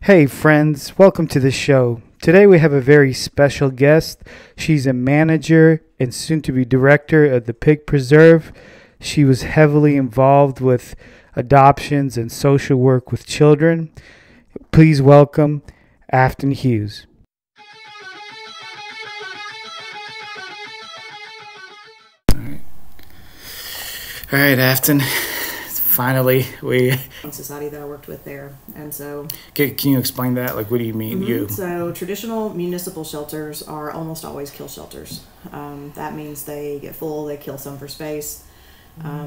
Hey friends, welcome to the show. Today we have a very special guest. She's a manager and soon to be director of the Pig Preserve. She was heavily involved with adoptions and social work with children. Please welcome Afton Hughes. All right, Afton. Finally, society that I worked with there, and so can you explain that? Like, what do you mean? You So traditional municipal shelters are almost always kill shelters. That means they get full, they kill some for space.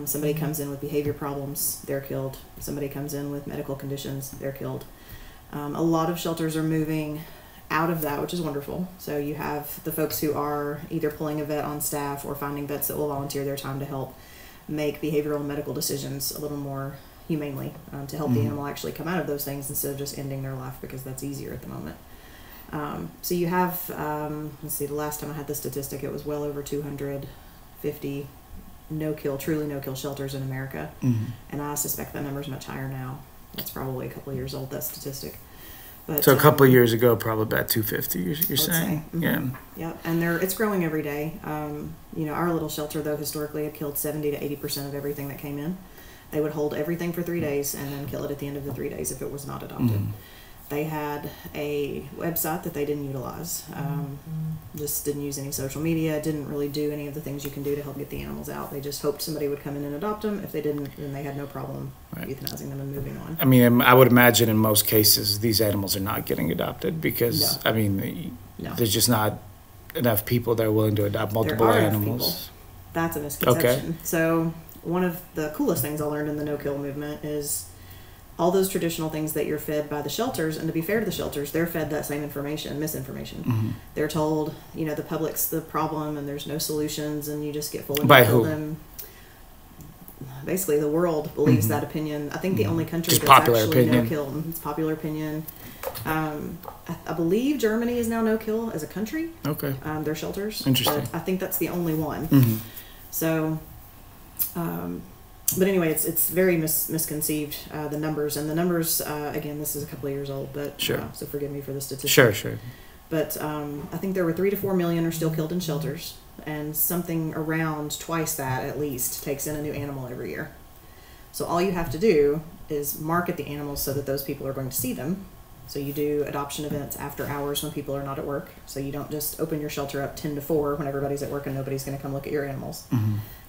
Somebody comes in with behavior problems, they're killed. Somebody comes in with medical conditions, they're killed. A lot of shelters are moving out of that, which is wonderful. So you have the folks who are either pulling a vet on staff or finding vets that will volunteer their time to help make behavioral and medical decisions a little more humanely, to help the animal actually come out of those things instead of just ending their life, because that's easier at the moment. So you have, let's see, the last time I had the statistic, it was well over 250 truly no-kill shelters in America. And I suspect that number is much higher now. It's probably a couple of years old, that statistic. But, so a couple of years ago, probably about 250, you're saying? Yeah, and it's growing every day. Our little shelter, though, historically had killed 70 to 80% of everything that came in. They would hold everything for 3 days and then kill it at the end of the 3 days if it was not adopted. They had a website that they didn't utilize, just didn't use any social media, didn't really do any of the things you can do to help get the animals out. They just hoped somebody would come in and adopt them. If they didn't, then they had no problem euthanizing them and moving on. I mean, I would imagine in most cases these animals are not getting adopted because, there's just not enough people that are willing to adopt multiple animals. That's a misconception. Okay. So one of the coolest things I learned in the no-kill movement is all those traditional things that you're fed by the shelters, and to be fair to the shelters, they're fed that same misinformation. They're told, the public's the problem and there's no solutions and you just get fully by who? Them. Basically, the world believes that opinion. I think the only country just that's popular actually opinion. no-kill, it's popular opinion. I believe Germany is now no-kill as a country. Okay. Their shelters. Interesting. But I think that's the only one. So, but anyway, it's very misconceived, the numbers. And the numbers, again, this is a couple of years old, but sure. So forgive me for the statistics. Sure. But I think there were 3 to 4 million are still killed in shelters, and something around twice that at least takes in a new animal every year. So all you have to do is market the animals so that those people are going to see them. So you do adoption events after hours when people are not at work. So you don't just open your shelter up 10 to 4 when everybody's at work and nobody's going to come look at your animals.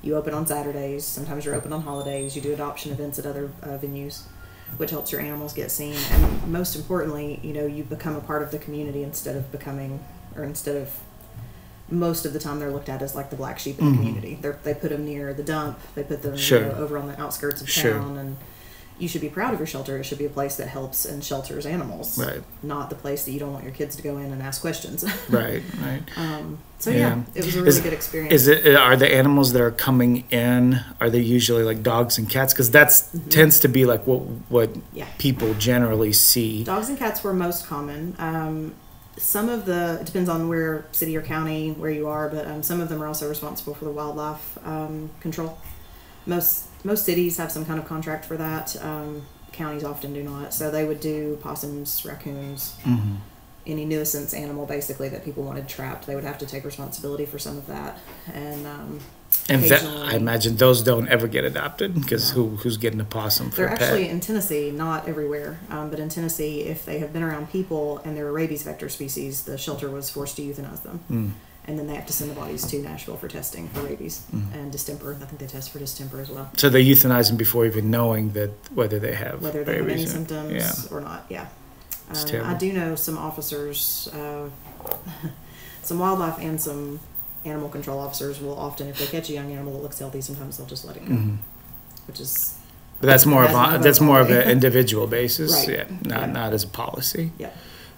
You open on Saturdays. Sometimes you're open on holidays. You do adoption events at other venues, which helps your animals get seen. And most importantly, you become a part of the community instead of most of the time they're looked at as like the black sheep in the community. They put them near the dump. They put them over on the outskirts of town. And you should be proud of your shelter. It should be a place that helps and shelters animals, not the place that you don't want your kids to go in and ask questions. Right. So it was a really good experience. Are the animals that are coming in, are they usually like dogs and cats? Because that tends to be like what people generally see. Dogs and cats were most common. It depends on where city or county where you are, but some of them are also responsible for the wildlife control. Most cities have some kind of contract for that. Counties often do not. So they would do possums, raccoons, any nuisance animal basically that people wanted trapped. They would have to take responsibility for some of that. And I imagine those don't ever get adopted because who's getting a possum for a pet? They're actually in Tennessee, not everywhere. But in Tennessee, if they have been around people and they're a rabies vector species, the shelter was forced to euthanize them. And then they have to send the bodies to Nashville for testing for rabies and distemper. I think they test for distemper as well. So they euthanize them before even knowing whether they have any symptoms or not. Yeah. I do know some officers, some wildlife and some animal control officers will often, if they catch a young animal that looks healthy, sometimes they'll just let it go, which is. But that's more of an individual basis, right. Not as a policy. Yeah.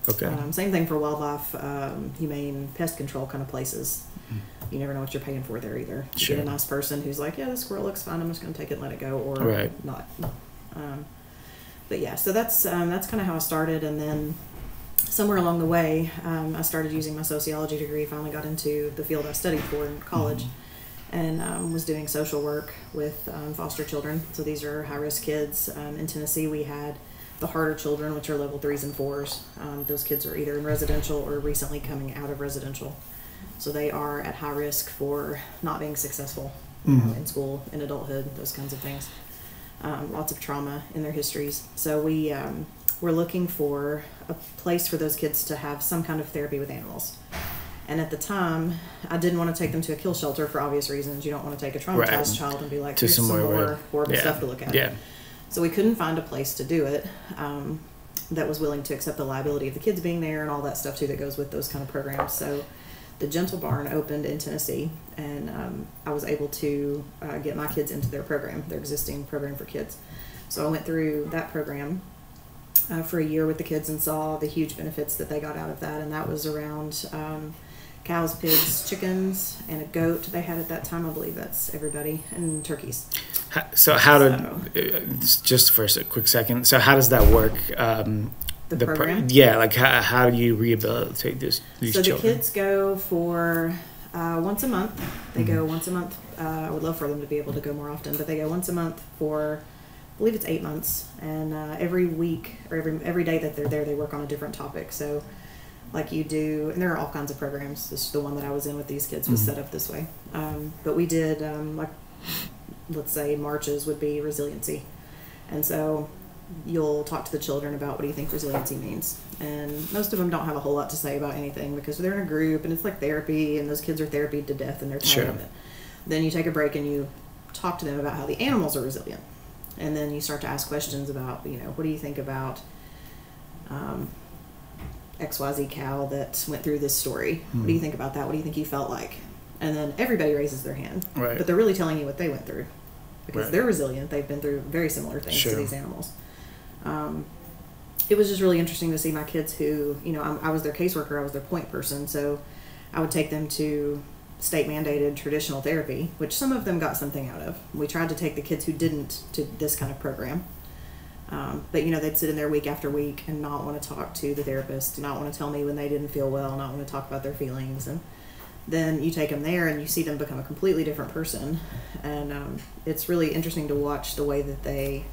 Okay. Same thing for wildlife, humane pest control kind of places. You never know what you're paying for there either. You get a nice person who's like, yeah, this squirrel looks fine, I'm just going to take it and let it go, or not. But yeah, so that's kind of how I started, and then somewhere along the way, I started using my sociology degree. Finally got into the field I studied for in college, and was doing social work with foster children. So these are high-risk kids. In Tennessee, we had the harder children, which are level 3s and 4s. Those kids are either in residential or recently coming out of residential. So they are at high risk for not being successful in school, in adulthood, those kinds of things. Lots of trauma in their histories. So we're looking for a place for those kids to have some kind of therapy with animals. And at the time, I didn't want to take them to a kill shelter for obvious reasons. You don't want to take a traumatized child and be like, here's some more horrible stuff to look at. Yeah. So we couldn't find a place to do it that was willing to accept the liability of the kids being there and all that stuff, too, that goes with those kind of programs. So the Gentle Barn opened in Tennessee, and I was able to get my kids into their program, their existing program for kids. So I went through that program for a year with the kids and saw the huge benefits that they got out of that. And that was around cows, pigs, chickens, and a goat they had at that time. I believe that's everybody, and turkeys. Just for a quick second, so how does that work? The program? Like how do you rehabilitate these children? So the kids go for once a month. They go once a month. I would love for them to be able to go more often, but they go once a month for, I believe it's 8 months. And every week or every day that they're there, they work on a different topic. So like you do, and there are all kinds of programs. This is the one that I was in with these kids was set up this way. But we did, like, let's say marches would be resiliency. And so you'll talk to the children about what do you think resiliency means. And most of them don't have a whole lot to say about anything because they're in a group and it's like therapy and those kids are therapied to death and they're tired of it. Then you take a break and you talk to them about how the animals are resilient. And then you start to ask questions about, what do you think about XYZ cow that went through this story? What do you think about that? What do you think you felt like? And then everybody raises their hand. Right. But they're really telling you what they went through. Because they're resilient. They've been through very similar things to these animals. It was just really interesting to see my kids who, I was their caseworker. I was their point person. So I would take them to state-mandated traditional therapy, which some of them got something out of. We tried to take the kids who didn't to this kind of program. But, they'd sit in there week after week and not want to talk to the therapist, not want to tell me when they didn't feel well, not want to talk about their feelings. And then you take them there and you see them become a completely different person. And it's really interesting to watch the way that they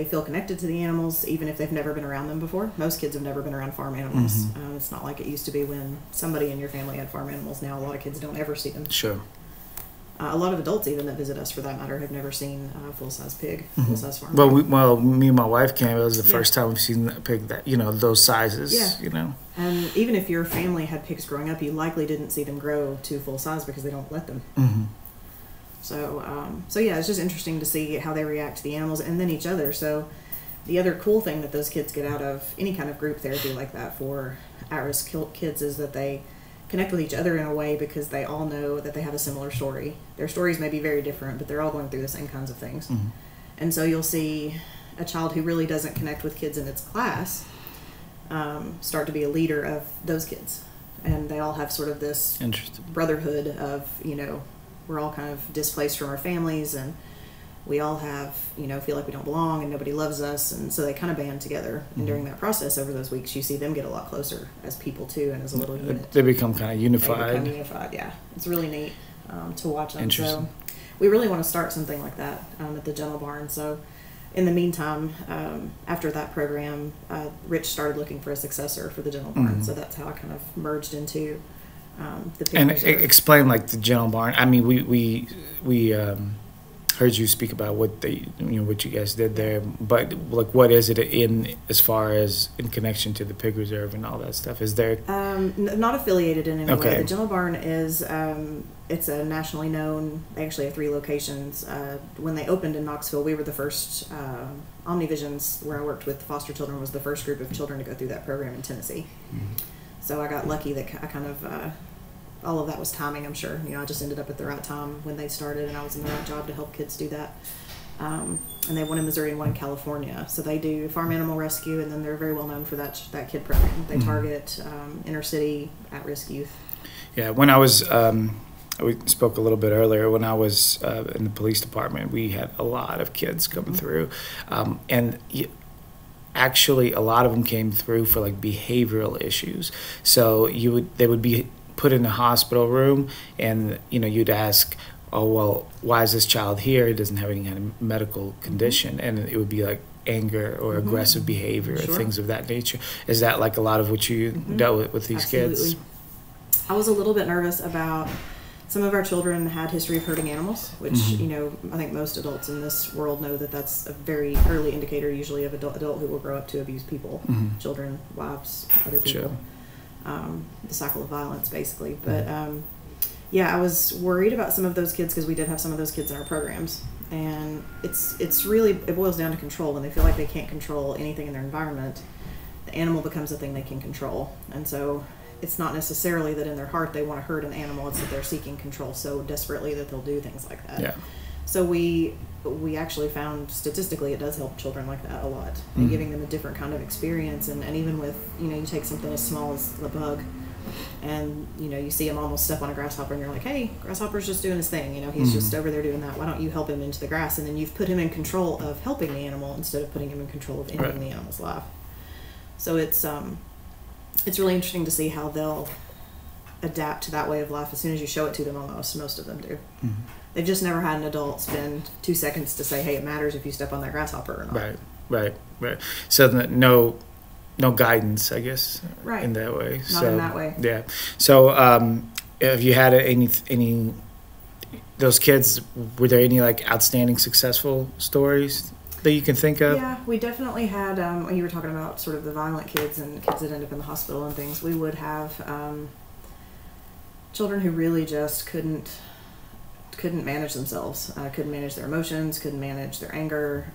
feel connected to the animals, even if they've never been around them before. Most kids have never been around farm animals. It's not like it used to be when somebody in your family had farm animals. Now a lot of kids don't ever see them. Sure. A lot of adults, even that visit us for that matter, have never seen a full-size pig, full-size farm. Well, me and my wife came. It was the first time we've seen a pig that those sizes. Yeah. And even if your family had pigs growing up, you likely didn't see them grow to full size because they don't let them. So yeah, it's just interesting to see how they react to the animals and then each other. So the other cool thing that those kids get out of any kind of group therapy like that for at-risk kids is that they connect with each other in a way because they all know that they have a similar story. Their stories may be very different, but they're all going through the same kinds of things. And so you'll see a child who really doesn't connect with kids in its class start to be a leader of those kids. And they all have sort of this brotherhood of, we're all kind of displaced from our families and we all have, feel like we don't belong and nobody loves us. And so they kind of band together. And during that process over those weeks, you see them get a lot closer as people too and as a little unit. They become kind of unified. They become unified, yeah. It's really neat to watch them. So we really want to start something like that at the Gentle Barn. So in the meantime, after that program, Rich started looking for a successor for the Gentle Barn. So that's how I kind of merged into the pig and reserve. Explain like the Gentle Barn. I mean, we heard you speak about what what you guys did there, but like what is it in as far as in connection to the pig reserve and all that stuff? Is there not affiliated in any way. The Gentle Barn is it's a nationally known. They actually have 3 locations. When they opened in Knoxville, we were the first. Omnivisions, where I worked with foster children, was the first group of children to go through that program in Tennessee. So I got lucky that I kind of all of that was timing, I'm sure. I just ended up at the right time when they started, and I was in the right job to help kids do that. And they have one in Missouri and one in California. So they do farm animal rescue, and then they're very well known for that kid program. They target inner city at-risk youth. Yeah, when I was, we spoke a little bit earlier, when I was in the police department, we had a lot of kids coming through. And actually, a lot of them came through for like behavioral issues. So they would be put in a hospital room, and you'd ask, oh well, why is this child here? He doesn't have any kind of medical condition. And it would be like, anger or aggressive behavior or Sure. things of that nature. Is that like a lot of what you dealt with these Absolutely. kids? I was a little bit nervous about some of our children had history of hurting animals, which, you know, I think most adults in this world know that that's a very early indicator usually of adult who will grow up to abuse people, children, wives, other people. Sure. The cycle of violence, basically. But, yeah, I was worried about some of those kids because we did have some of those kids in our programs. And it's really, it boils down to control. When they feel like they can't control anything in their environment, the animal becomes the thing they can control. And so it's not necessarily that in their heart they want to hurt an animal, it's that they're seeking control so desperately that they'll do things like that. Yeah. So we actually found statistically it does help children like that a lot, and giving them a different kind of experience. And even with, you know, you take something as small as the bug, and, you know, you see him almost step on a grasshopper and you're like, hey, grasshopper's just doing his thing, you know, he's just over there doing that, why don't you help him into the grass? And then you've put him in control of helping the animal instead of putting him in control of ending the animal's life. So it's really interesting to see how they'll adapt to that way of life as soon as you show it to them. Almost most of them do. They've just never had an adult spend 2 seconds to say, hey, it matters if you step on that grasshopper or not. Right. So no guidance, I guess, right, in that way. Not in that way. Yeah. So have you had any those kids, were there any like outstanding successful stories that you can think of? Yeah, we definitely had, when you were talking about sort of the violent kids and kids that end up in the hospital and things, we would have children who really just couldn't manage themselves, couldn't manage their emotions, couldn't manage their anger.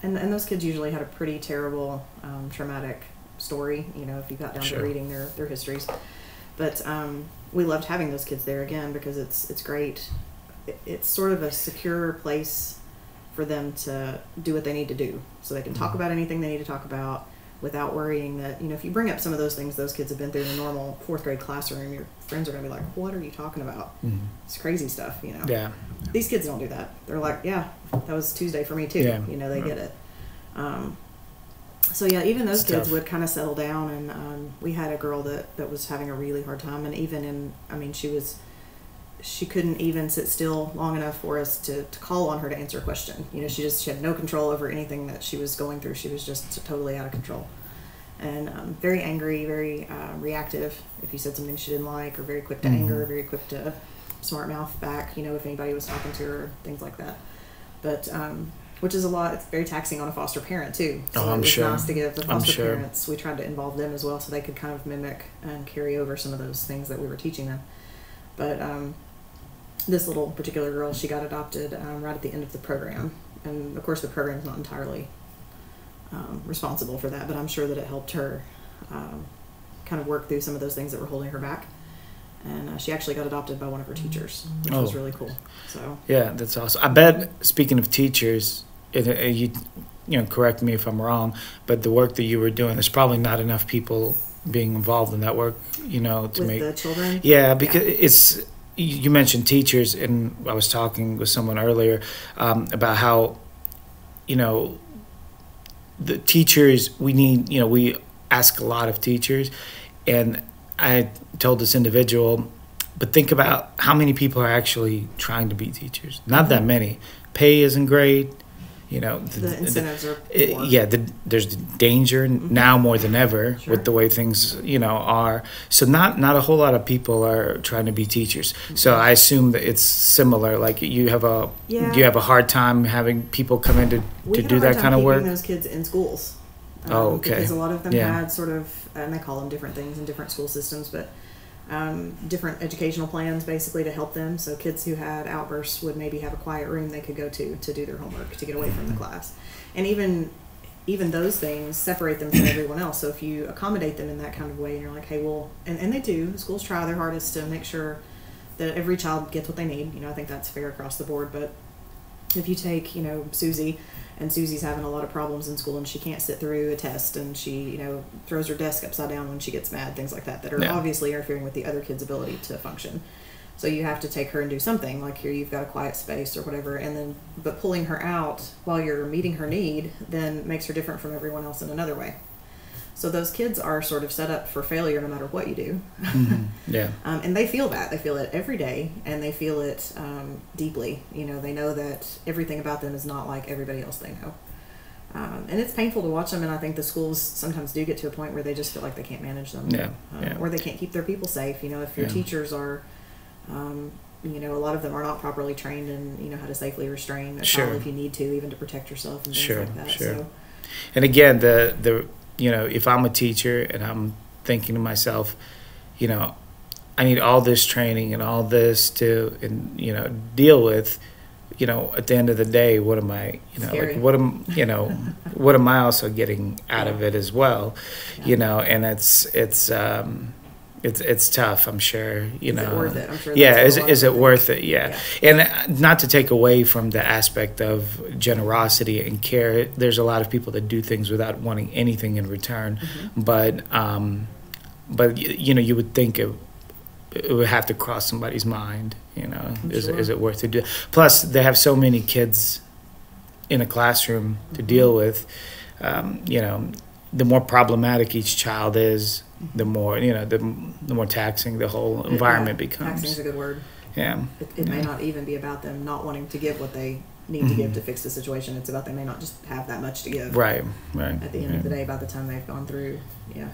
And those kids usually had a pretty terrible, traumatic story, you know, if you got down to reading their histories. But we loved having those kids there again because it's great. It's sort of a secure place for them to do what they need to do. So they can talk about anything they need to talk about without worrying that, you know, if you bring up some of those things those kids have been through in a normal 4th grade classroom, your friends are going to be like, what are you talking about? It's crazy stuff, you know. Yeah. These kids don't do that. They're like, yeah, that was Tuesday for me too. Yeah. You know, they get it. So yeah, even those kids tough. would kind of settle down, and we had a girl that was having a really hard time, and even in, I mean, she couldn't even sit still long enough for us to call on her to answer a question. You know, she had no control over anything that she was going through. She was just totally out of control. And very angry, very reactive if you said something she didn't like, or very quick to anger, very quick to smart mouth back, you know, if anybody was talking to her, things like that. But which is a lot, it's very taxing on a foster parent too. So I'm sure. It was nice to give the foster parents, we tried to involve them as well so they could kind of mimic and carry over some of those things that we were teaching them. But this little particular girl, she got adopted right at the end of the program. And of course the program's not entirely responsible for that, but I'm sure that it helped her kind of work through some of those things that were holding her back. And she actually got adopted by one of her teachers, which was really cool. So yeah, that's awesome. I bet, speaking of teachers, you know, correct me if I'm wrong, but the work that you were doing, there's probably not enough people being involved in that work, you know, to with make the children. Yeah, because it's, you mentioned teachers, and I was talking with someone earlier about how, you know, the teachers, we ask a lot of teachers, and I told this individual, but think about how many people are actually trying to be teachers. Not that many. Pay isn't great. You know, The incentives are poor. There's the danger now more than ever with the way things, you know, are. So not a whole lot of people are trying to be teachers. So I assume that it's similar. Like you have a hard time having people come in to do that kind of work. Keeping those kids in schools. Okay. Because a lot of them had sort of, and they call them different things in different school systems, but different educational plans basically to help them. So kids who had outbursts would maybe have a quiet room they could go to do their homework, to get away from the class. And even those things separate them from everyone else. So if you accommodate them in that kind of way and you're like, hey, well, and they do, the schools try their hardest to make sure that every child gets what they need. You know, I think that's fair across the board. But if you take, you know, Susie, and Susie's having a lot of problems in school and she can't sit through a test, and she, you know, throws her desk upside down when she gets mad, things like that are obviously interfering with the other kid's ability to function. So you have to take her and do something, like here you've got a quiet space or whatever, and then, but pulling her out while you're meeting her need then makes her different from everyone else in another way. So those kids are sort of set up for failure no matter what you do. And they feel that. They feel it every day, and they feel it deeply. You know, they know that everything about them is not like everybody else they know. And it's painful to watch them, and I think the schools sometimes do get to a point where they just feel like they can't manage them, or they can't keep their people safe. You know, if your teachers are, you know, a lot of them are not properly trained in, you know, how to safely restrain a child if you need to, even to protect yourself and things like that. So. And again, the you know, if I'm a teacher and I'm thinking to myself, you know, I need all this training and all this to, and you know, deal with. You know, at the end of the day, what am I, you know, like, what am, you know, what am I also getting out of it as well, you know, and it's tough, I'm sure, you know. Is it worth it? I'm sure. Yeah, is it worth it? Yeah. And not to take away from the aspect of generosity and care. There's a lot of people that do things without wanting anything in return, but you know, you would think it would have to cross somebody's mind, you know, is it worth it? Plus, they have so many kids in a classroom to deal with. You know, the more problematic each child is, the more, you know, the more taxing the whole environment becomes. Taxing is a good word. Yeah. It may not even be about them not wanting to give what they need to give to fix the situation. It's about they may not just have that much to give. Right. At the end of the day, by the time they've gone through,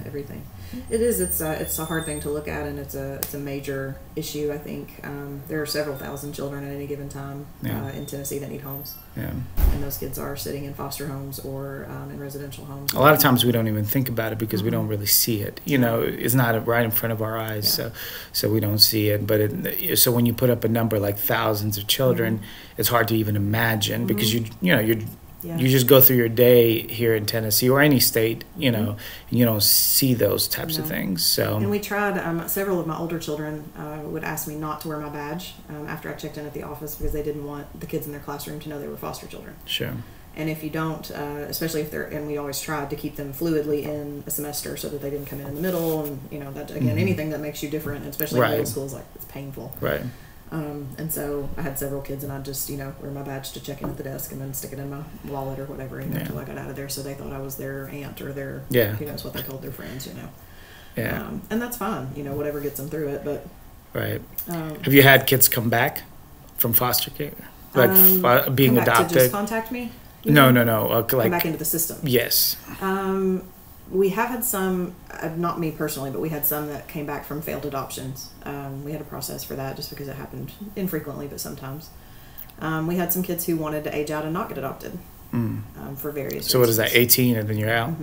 everything. It is. It's a hard thing to look at, and it's a major issue. I think there are several thousand children at any given time in Tennessee that need homes. Yeah. And those kids are sitting in foster homes or in residential homes. A lot of times we don't even think about it because we don't really see it. You know, it's not right in front of our eyes, so we don't see it. But so when you put up a number like thousands of children, it's hard to even imagine because you just go through your day here in Tennessee or any state, you know, and you don't see those types of things. So. And we tried. Several of my older children would ask me not to wear my badge after I checked in at the office because they didn't want the kids in their classroom to know they were foster children. Sure. And if you don't, especially if they're, and we always tried to keep them fluidly in a semester so that they didn't come in the middle, and you know that again anything that makes you different, especially in middle school, is like it's painful. Right. And so I had several kids, and I'd just, you know, wear my badge to check in at the desk and then stick it in my wallet or whatever, until I got out of there. So they thought I was their aunt or their, who knows what they told their friends, you know. Yeah. And that's fine, you know, whatever gets them through it. But right. Have you had kids come back from foster care, like being come back adopted? To just contact me? No. Like come back into the system. Yes. We have had some, not me personally, but we had some that came back from failed adoptions. We had a process for that just because it happened infrequently, but sometimes. We had some kids who wanted to age out and not get adopted for various reasons. So what is that, 18 and then you're out?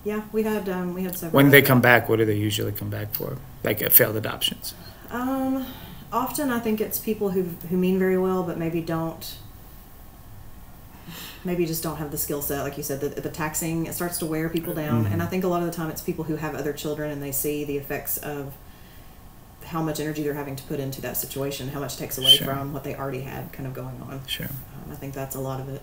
Yeah, we had several. When they come back, what do they usually come back for? Like failed adoptions? Often I think it's people who mean very well, but maybe just don't have the skill set. Like you said, the taxing, it starts to wear people down. And I think a lot of the time it's people who have other children and they see the effects of how much energy they're having to put into that situation, how much it takes away from what they already had kind of going on. Sure. I think that's a lot of it.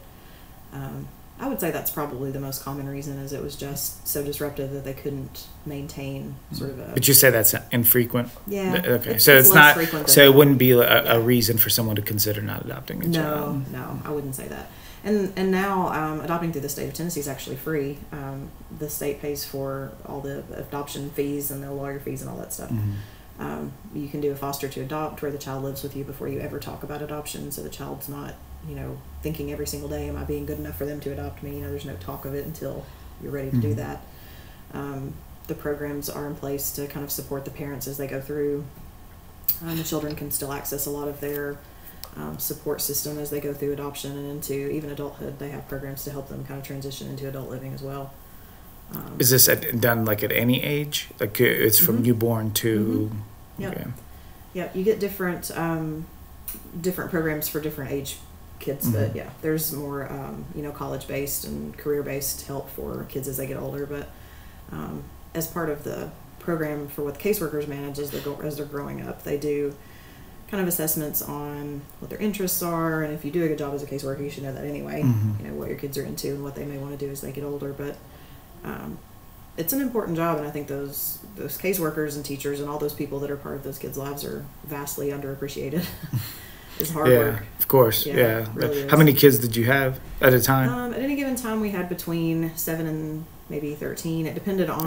I would say that's probably the most common reason, is it was just so disruptive that they couldn't maintain sort of a... But you say that's infrequent? Yeah. Okay. So it's not... So it wouldn't be a reason for someone to consider not adopting a child? No, I wouldn't say that. And now adopting through the state of Tennessee is actually free. The state pays for all the adoption fees and the lawyer fees and all that stuff. You can do a foster to adopt where the child lives with you before you ever talk about adoption, so the child's not, you know, thinking every single day, am I being good enough for them to adopt me? You know, there's no talk of it until you're ready to do that. The programs are in place to kind of support the parents as they go through. The children can still access a lot of their support system as they go through adoption and into even adulthood. They have programs to help them kind of transition into adult living as well. Is this done like at any age? Like it's from newborn to... Yeah. Okay. Yeah, you get different programs for different age kids, but yeah, there's more college-based and career-based help for kids as they get older. But as part of the program for what the caseworkers manage as they're growing up, they do kind of assessments on what their interests are, and if you do a good job as a caseworker, you should know that anyway. You know what your kids are into and what they may want to do as they get older. But it's an important job, and I think those caseworkers and teachers and all those people that are part of those kids' lives are vastly underappreciated. It's hard work. Of course. Yeah. Really how many kids did you have at a time? At any given time, we had between 7 and maybe 13. It depended on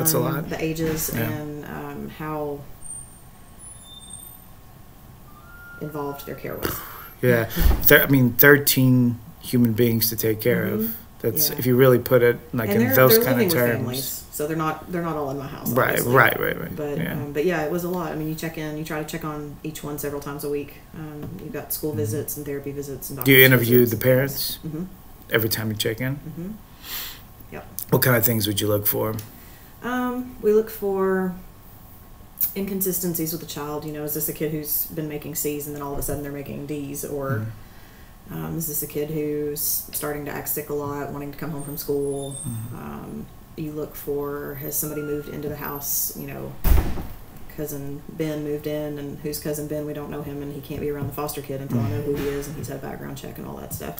the ages and how involved their care was. Yeah. 13 human beings to take care of. That's Yeah. if you really put it like And in those they're kind of living with terms. families, so they're not all in my house. Right, obviously. right. But yeah, it was a lot. I mean, you try to check on each one several times a week. You've got school visits and therapy visits and Do you doctor's interview visits. the parents Mm-hmm. every time you check in? Mm-hmm. Yep. What kind of things would you look for? We look for inconsistencies with the child. You know, is this a kid who's been making C's and then all of a sudden they're making D's, or is this a kid who's starting to act sick a lot, wanting to come home from school? You look for, has somebody moved into the house? You know, cousin Ben moved in, and who's cousin Ben? We don't know him, and he can't be around the foster kid until I know who he is, and he's had a background check and all that stuff.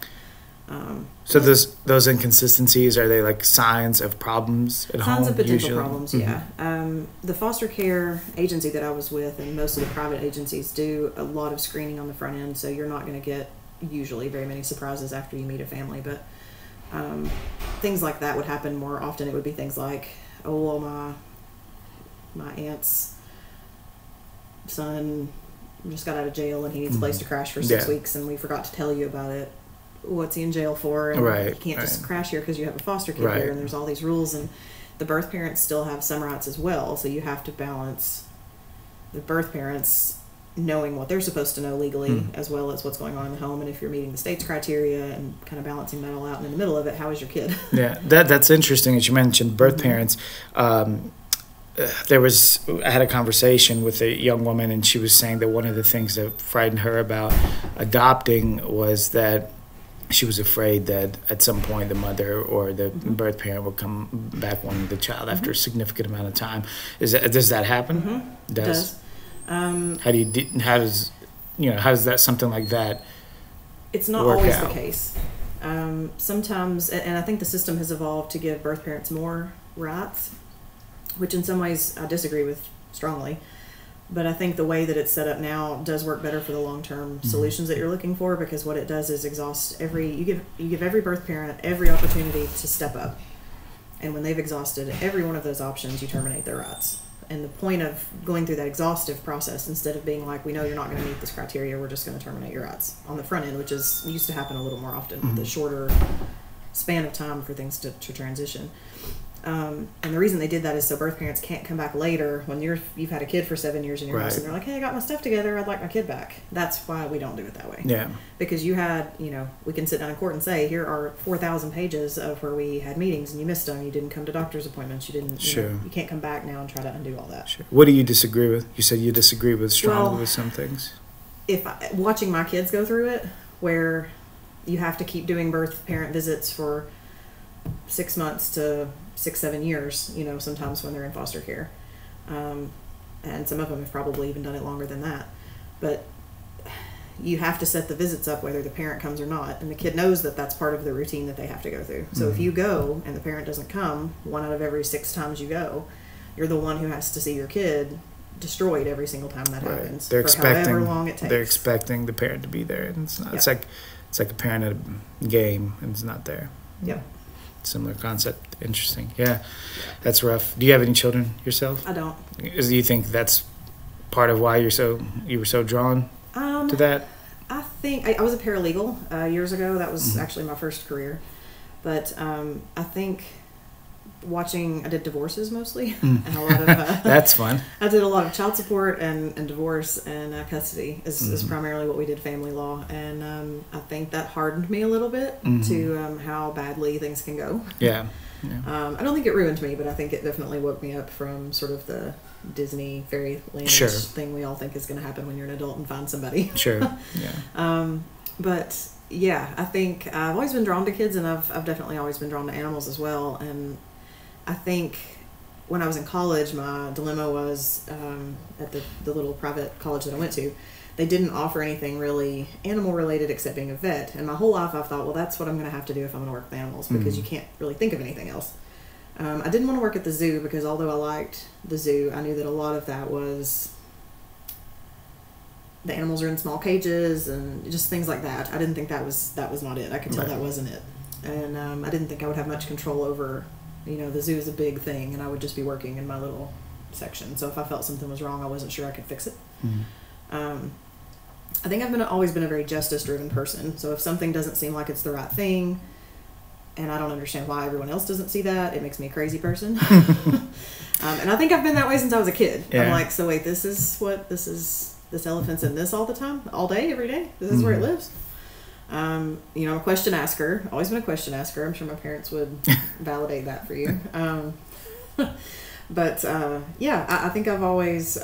So those inconsistencies, are they like signs of problems at home? Signs of potential usually? problems, yeah. The foster care agency that I was with, and most of the private agencies, do a lot of screening on the front end, so you're not going to get usually very many surprises after you meet a family. But things like that would happen more often. It would be things like, oh, well, my aunt's son just got out of jail and he needs a place to crash for 6 weeks, and we forgot to tell you about it. What's he in jail for? And Right, you can't just crash here because you have a foster kid Right. here, and there's all these rules, and the birth parents still have some rights as well, so you have to balance the birth parents knowing what they're supposed to know legally as well as what's going on in the home, and if you're meeting the state's criteria, and kind of balancing that all out. And in the middle of it, how is your kid? Yeah, that's interesting that you mentioned birth parents. I had a conversation with a young woman, and she was saying that one of the things that frightened her about adopting was that she was afraid that at some point the mother or the birth parent would come back wanting the child after a significant amount of time. Does that happen? It does. How does that something like that? It's not work always out? the case. Sometimes, and I think the system has evolved to give birth parents more rights, which in some ways I disagree with strongly. But I think the way that it's set up now does work better for the long-term solutions that you're looking for, because what it does is exhaust you give every birth parent every opportunity to step up. And when they've exhausted every one of those options, you terminate their rights. And the point of going through that exhaustive process, instead of being like, we know you're not going to meet this criteria, we're just going to terminate your rights on the front end, which used to happen a little more often with the shorter span of time for things to transition. And the reason they did that is so birth parents can't come back later when you've had a kid for 7 years in your house, and they're like, hey, I got my stuff together, I'd like my kid back. That's why we don't do it that way. Yeah. Because we can sit down in court and say, here are 4,000 pages of where we had meetings and you missed them, you didn't come to doctor's appointments, you didn't, you can't come back now and try to undo all that. Sure. What do you disagree with? You said you disagree with strongly with some things. Watching my kids go through it, where you have to keep doing birth parent visits for 6 months to 6-7 years, sometimes when they're in foster care, and some of them have probably even done it longer than that, but you have to set the visits up whether the parent comes or not, and the kid knows that that's part of the routine that they have to go through. So if you go and the parent doesn't come 1 out of every 6 times you go, you're the one who has to see your kid destroyed every single time that happens. They're for expecting however long it takes. They're expecting the parent to be there, and it's not. It's like a parent at a game and it's not there. Yep. Similar concept. Interesting. Yeah, that's rough. Do you have any children yourself? I don't. Do you think that's part of why you were so drawn to that? I think I was a paralegal years ago. That was actually my first career, but I think I did divorces mostly, and a lot of that's fun. I did a lot of child support and divorce, and custody is primarily what we did, family law, and I think that hardened me a little bit to how badly things can go. Yeah. I don't think it ruined me, but I think it definitely woke me up from sort of the Disney fairyland thing we all think is going to happen when you're an adult and find somebody. Sure. Yeah. But yeah, I think I've always been drawn to kids, and I've definitely always been drawn to animals as well. And I think when I was in college, my dilemma was at the little private college that I went to, they didn't offer anything really animal related except being a vet. And my whole life I've thought, well, that's what I'm going to have to do if I'm going to work with animals, because you can't really think of anything else. I didn't want to work at the zoo because although I liked the zoo, I knew that a lot of that was the animals are in small cages and just things like that. I didn't think that was not it. I could tell that wasn't it. And I didn't think I would have much control over, the zoo is a big thing, and I would just be working in my little section. So if I felt something was wrong, I wasn't sure I could fix it. I think I've always been a very justice-driven person. So if something doesn't seem like it's the right thing, and I don't understand why everyone else doesn't see that, it makes me a crazy person. And I think I've been that way since I was a kid. Yeah. I'm like, so wait, this elephant's in this all the time, all day, every day. This is where it lives. I'm a question asker. Always been a question asker. I'm sure my parents would validate that for you. But I think I've always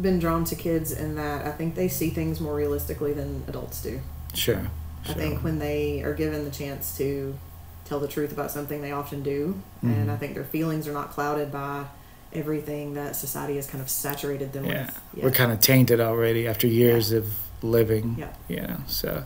been drawn to kids in that I think they see things more realistically than adults do. Sure. I think when they are given the chance to tell the truth about something, they often do. And I think their feelings are not clouded by everything that society has kind of saturated them with. Yeah. We're kind of tainted already after years of living. Yeah. So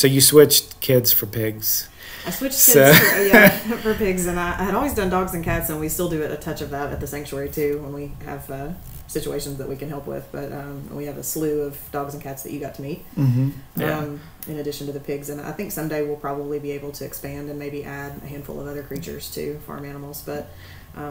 you switched kids for pigs. I switched kids for pigs, and I had always done dogs and cats, and we still do a touch of that at the sanctuary too when we have situations that we can help with. But we have a slew of dogs and cats that you got to meet, in addition to the pigs. And I think someday we'll probably be able to expand and maybe add a handful of other creatures too, farm animals. But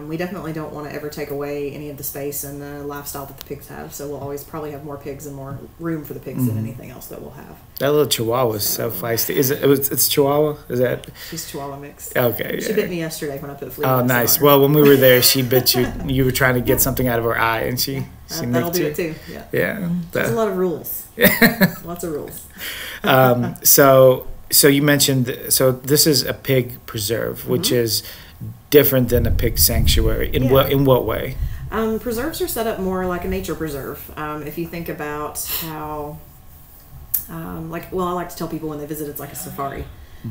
we definitely don't want to ever take away any of the space and the lifestyle that the pigs have. So we'll always probably have more pigs and more room for the pigs than anything else that we'll have. That little Chihuahua is so feisty. It's Chihuahua? Is that? She's Chihuahua mixed. Okay. She bit me yesterday when I put flea. Oh, nice. Well, when we were there, she bit you. You were trying to get something out of her eye, and she that'll do it too. Yeah. Yeah. There's a lot of rules. Lots of rules. So you mentioned. So this is a pig preserve, which is different than a pig sanctuary. In what way? Preserves are set up more like a nature preserve. If you think about how, I like to tell people when they visit, it's like a safari.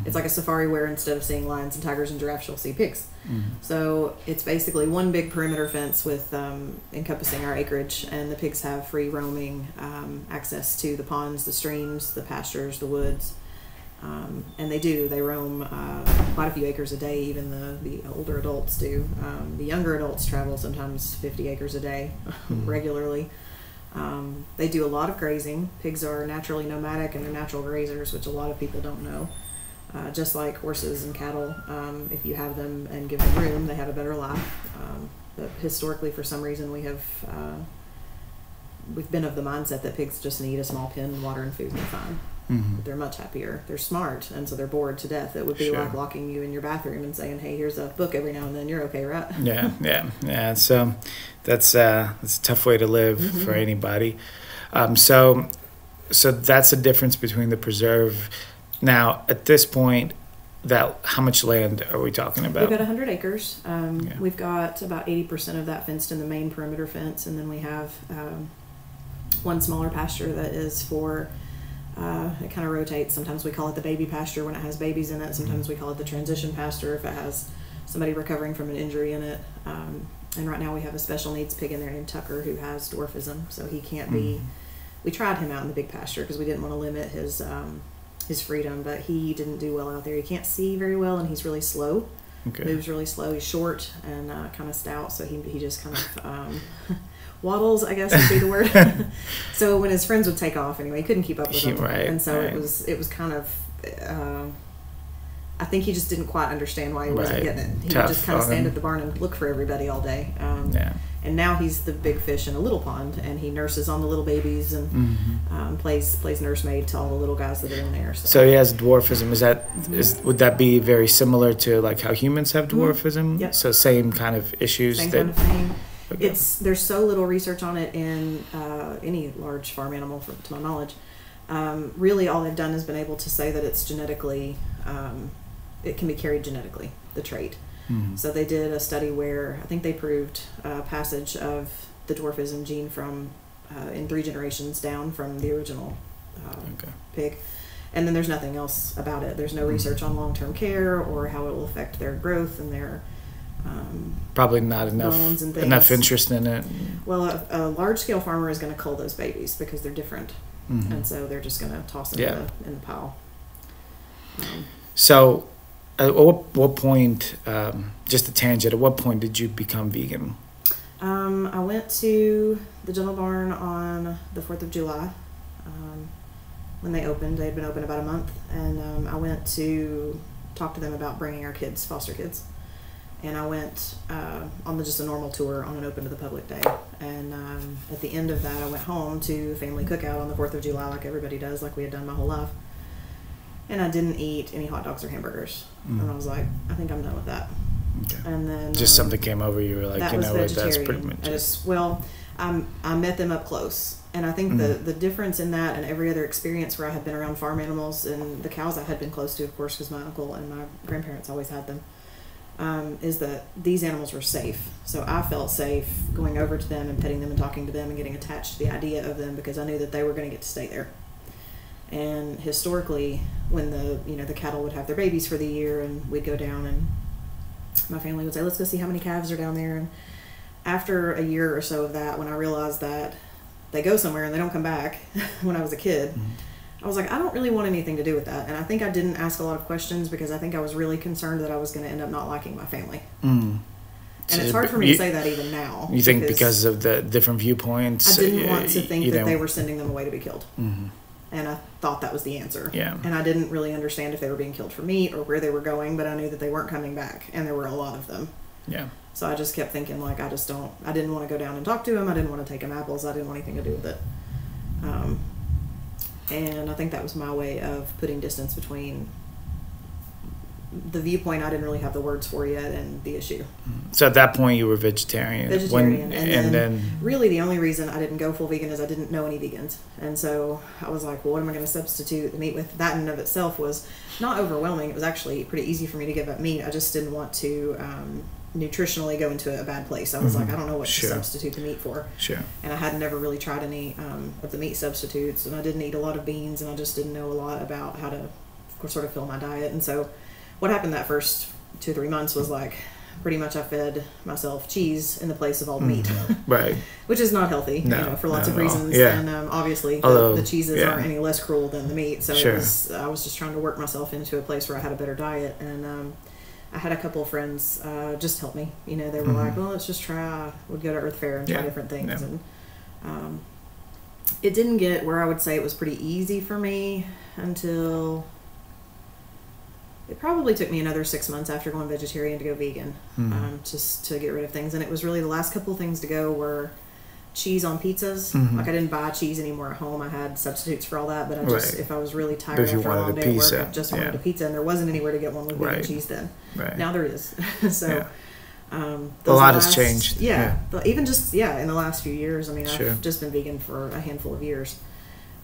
It's like a safari where instead of seeing lions and tigers and giraffes, you'll see pigs. So it's basically one big perimeter fence with encompassing our acreage, and the pigs have free roaming access to the ponds, the streams, the pastures, the woods. And they roam quite a few acres a day. Even the older adults do. The younger adults travel sometimes 50 acres a day regularly. They do a lot of grazing. Pigs are naturally nomadic and they're natural grazers, which a lot of people don't know. Just like horses and cattle, if you have them and give them room, they have a better life. But historically, for some reason, we've been of the mindset that pigs just need a small pen, water, and food, and they're fine. But they're much happier. They're smart, and so they're bored to death. It would be like locking you in your bathroom and saying, "Hey, here's a book every now and then. You're okay, right?" Yeah. So that's a tough way to live for anybody. So that's the difference between the preserve. Now, at this point, how much land are we talking about? We've got 100 acres. We've got about 80% of that fenced in the main perimeter fence, and then we have one smaller pasture that is for. It kind of rotates. Sometimes we call it the baby pasture when it has babies in it. Sometimes we call it the transition pasture if it has somebody recovering from an injury in it. And right now we have a special needs pig in there named Tucker who has dwarfism, so he can't be. We tried him out in the big pasture because we didn't want to limit his freedom, but he didn't do well out there. He can't see very well, and he's really slow. Moves really slow. He's short and kind of stout, so he just kind of waddles, I guess would be the word. So when his friends would take off, anyway, he couldn't keep up with them, and so it was kind of. I think he just didn't quite understand why he wasn't getting it. He would just kind of stand at the barn and look for everybody all day. And now he's the big fish in a little pond, and he nurses on the little babies and plays nursemaid to all the little guys that are in there. So he has dwarfism. Would that be very similar to like how humans have dwarfism? Yep. So same kind of issues. Same kind of thing. Okay. There's so little research on it in any large farm animal, to my knowledge. Really, all they've done has been able to say that it's genetically. It can be carried genetically, the trait. So they did a study where I think they proved passage of the dwarfism gene from in 3 generations down from the original pig. And then there's nothing else about it. There's no research on long-term care or how it will affect their growth and their probably not enough interest in it. Well, a large-scale farmer is going to cull those babies because they're different. And so they're just going to toss them in the pile. So at what point, just a tangent, at what point did you become vegan? I went to the Gentle Barn on the 4th of July when they opened. They had been open about a month, and I went to talk to them about bringing our kids, foster kids. And I went on just a normal tour on an open to the public day. And at the end of that, I went home to a family cookout on the 4th of July like everybody does, like we had done my whole life. And I didn't eat any hot dogs or hamburgers. And I was like, I think I'm done with that. Okay. And then just something came over you, were like, you know what, that's pretty much it. I met them up close. And I think the difference in that and every other experience where I had been around farm animals, and the cows I had been close to, of course, because my uncle and my grandparents always had them, is that these animals were safe. So I felt safe going over to them and petting them and talking to them and getting attached to the idea of them because I knew that they were going to get to stay there. And historically, when the cattle would have their babies for the year and we'd go down and my family would say, let's go see how many calves are down there. And after a year or so of that, when I realized that they go somewhere and they don't come back when I was a kid, I was like, I don't really want anything to do with that. And I think I didn't ask a lot of questions because I think I was really concerned that I was going to end up not liking my family. And it's hard for me to say that even now. You think because of the different viewpoints? I didn't want to think that they were sending them away to be killed. And I thought that was the answer. Yeah. And I didn't really understand if they were being killed for meat or where they were going, but I knew that they weren't coming back. And there were a lot of them. Yeah. So I just kept thinking, like, I didn't want to go down and talk to him. I didn't want to take him apples. I didn't want anything to do with it. And I think that was my way of putting distance between the viewpoint I didn't really have the words for yet and the issue. So at that point you were vegetarian. And then really the only reason I didn't go full vegan is I didn't know any vegans. And so I was like, well, what am I going to substitute the meat with? That in and of itself was not overwhelming. It was actually pretty easy for me to give up meat. I just didn't want to nutritionally go into a bad place. I was like, I don't know what to substitute the meat for. Sure. And I had never really tried any of the meat substitutes, and I didn't eat a lot of beans, and I just didn't know a lot about how to sort of fill my diet. And so what happened that first 2 or 3 months was like pretty much I fed myself cheese in the place of all the meat. Right. Which is not healthy, for lots of reasons. Yeah. And obviously the cheeses aren't any less cruel than the meat. So I was just trying to work myself into a place where I had a better diet. And I had a couple of friends just help me. They were like, well, let's just try. We'd go to Earth Fair and try different things. Yeah. And it didn't get where I would say it was pretty easy for me until... It probably took me another 6 months after going vegetarian to go vegan, just to get rid of things. And it was really the last couple of things to go were cheese on pizzas. Like I didn't buy cheese anymore at home. I had substitutes for all that, but if I was really tired after a long day at work, I just wanted a pizza, and there wasn't anywhere to get one with vegan cheese then. Right. Now there is. So a lot has changed. Even just in the last few years. I mean, I've just been vegan for a handful of years.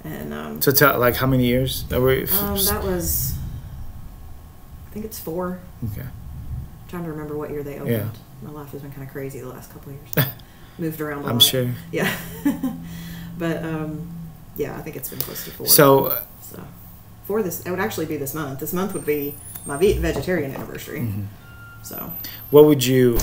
And so tell, like, how many years? That was... I think it's 4. Okay. I'm trying to remember what year they opened. Yeah. My life has been kind of crazy the last couple of years. Moved around a lot. I'm sure. Yeah. But, I think it's been close to 4. So for this, it would actually be this month. This month would be my vegetarian anniversary. So. What would you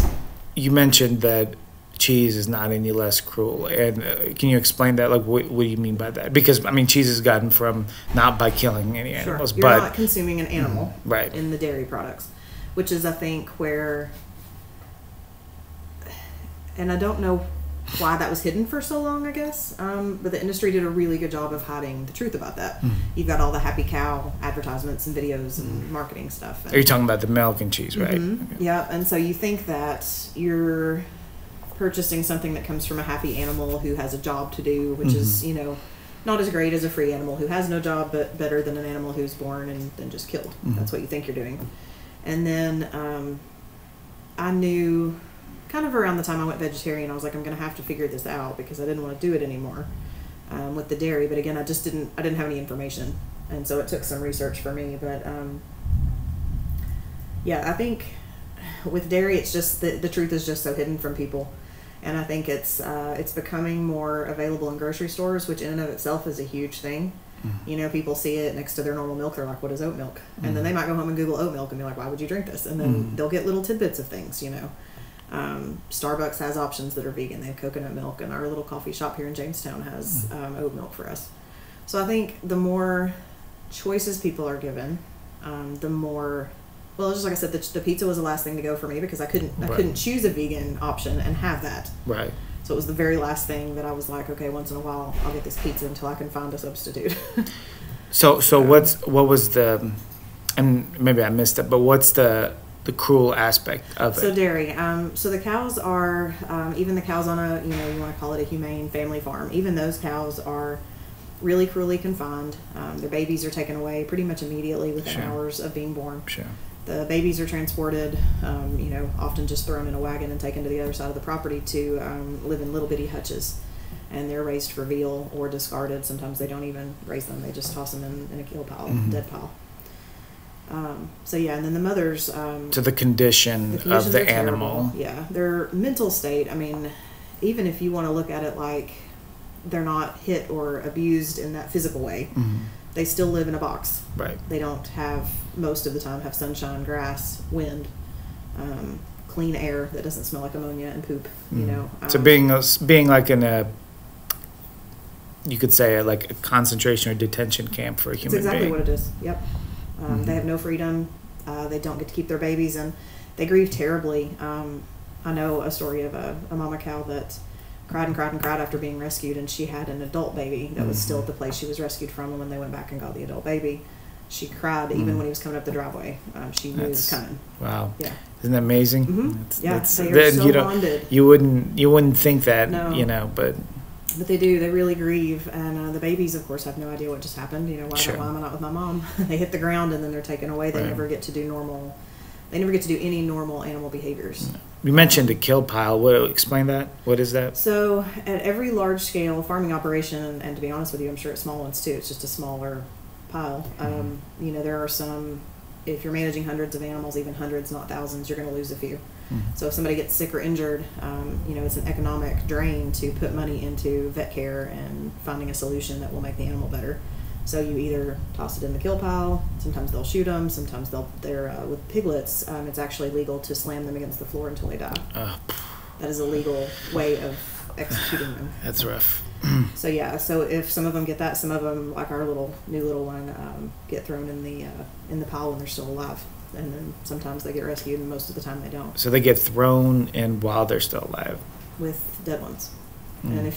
mentioned that cheese is not any less cruel, and can you explain that? Like, what do you mean by that? Because I mean, cheese is gotten from not by killing any animals, You're not consuming an animal right in the dairy products, which is I think where, and I don't know why that was hidden for so long, I guess, but the industry did a really good job of hiding the truth about that. You've got all the happy cow advertisements and videos and marketing stuff. Are you talking about the milk and cheese, right? Okay. Yeah, and so you think that you're purchasing something that comes from a happy animal who has a job to do, which is, not as great as a free animal who has no job, but better than an animal who's born and then just killed. That's what you think you're doing. And then I knew kind of around the time I went vegetarian, I was like, I'm going to have to figure this out because I didn't want to do it anymore with the dairy. But again, I didn't have any information. And so it took some research for me. But I think with dairy, it's just the truth is just so hidden from people. And I think it's becoming more available in grocery stores, which in and of itself is a huge thing. People see it next to their normal milk. They're like, what is oat milk? And then they might go home and Google oat milk and be like, why would you drink this? And then they'll get little tidbits of things, Starbucks has options that are vegan. They have coconut milk, and our little coffee shop here in Jamestown has oat milk for us. So I think the more choices people are given, the more... Well, just like I said, the pizza was the last thing to go for me because I couldn't choose a vegan option and have that. Right. So it was the very last thing that I was like, okay, once in a while I'll get this pizza until I can find a substitute. So what was the, and maybe I missed it, but what's the the cruel aspect of it? So dairy. So the cows are, even the cows on a, you want to call it a humane family farm, even those cows are really cruelly confined. Their babies are taken away pretty much immediately within hours of being born. Sure. The babies are transported, often just thrown in a wagon and taken to the other side of the property to live in little bitty hutches. And they're raised for veal or discarded. Sometimes they don't even raise them. They just toss them in a kill pile, dead pile. And then the mothers... to the condition of the animal. Yeah, their mental state, I mean, even if you want to look at it like they're not hit or abused in that physical way, they still live in a box. Right. They don't have, most of the time, have sunshine, grass, wind, clean air that doesn't smell like ammonia and poop, so being like in a... You could say like a concentration or detention camp for a human being. That's exactly what it is. Yep. They have no freedom. They don't get to keep their babies, and they grieve terribly. I know a story of a mama cow that cried and cried and cried after being rescued, and she had an adult baby that was still at the place she was rescued from. And when they went back and got the adult baby, she cried even when he was coming up the driveway. She knew he was coming. Wow. Yeah. Isn't that amazing? They are so bonded. You wouldn't think that, but... But they do. They really grieve, and the babies, of course, have no idea what just happened. Why am I not with my mom? They hit the ground and then they're taken away. They never get to do normal. They never get to do any normal animal behaviors. You mentioned a kill pile. Explain that. What is that? So, at every large-scale farming operation, and to be honest with you, I'm sure at small ones too. It's just a smaller pile. There are some. If you're managing hundreds of animals, even hundreds, not thousands, you're going to lose a few. So if somebody gets sick or injured, it's an economic drain to put money into vet care and finding a solution that will make the animal better. So you either toss it in the kill pile, sometimes they'll shoot them, sometimes they're with piglets, it's actually legal to slam them against the floor until they die. That is a legal way of executing them. That's rough. So if some of them get that, some of them, like our new little one, get thrown in the pile when they're still alive. And then sometimes they get rescued, and most of the time they don't. So they get thrown in while they're still alive? With dead ones. And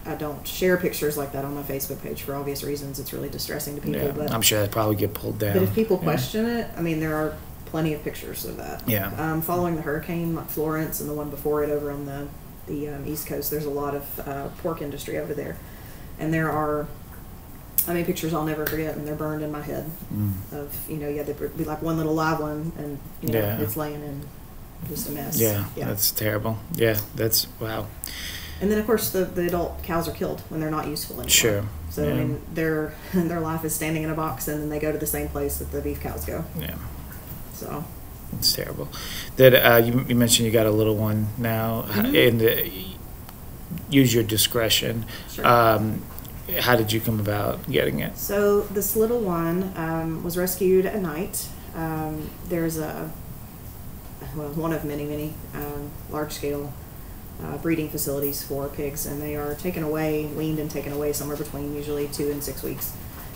I don't share pictures like that on my Facebook page for obvious reasons. It's really distressing to people. Yeah, but I'm sure that probably get pulled down. But if people question it, there are plenty of pictures of that. Yeah. Following the hurricane, like Florence and the one before it over on the East Coast, there's a lot of pork industry over there. And there are... pictures I'll never forget, and they're burned in my head. Of there'd be like one little live one, and it's laying in just a mess. Yeah, that's terrible. Yeah, that's wow. And then of course the adult cows are killed when they're not useful anymore. Sure. So their life is standing in a box, and then they go to the same place that the beef cows go. Yeah. So. It's terrible. That you mentioned you got a little one now, and use your discretion. Sure. How did you come about getting it? So this little one was rescued at night. There's one of many large-scale breeding facilities for pigs, and they are weaned and taken away somewhere between usually 2 and 6 weeks,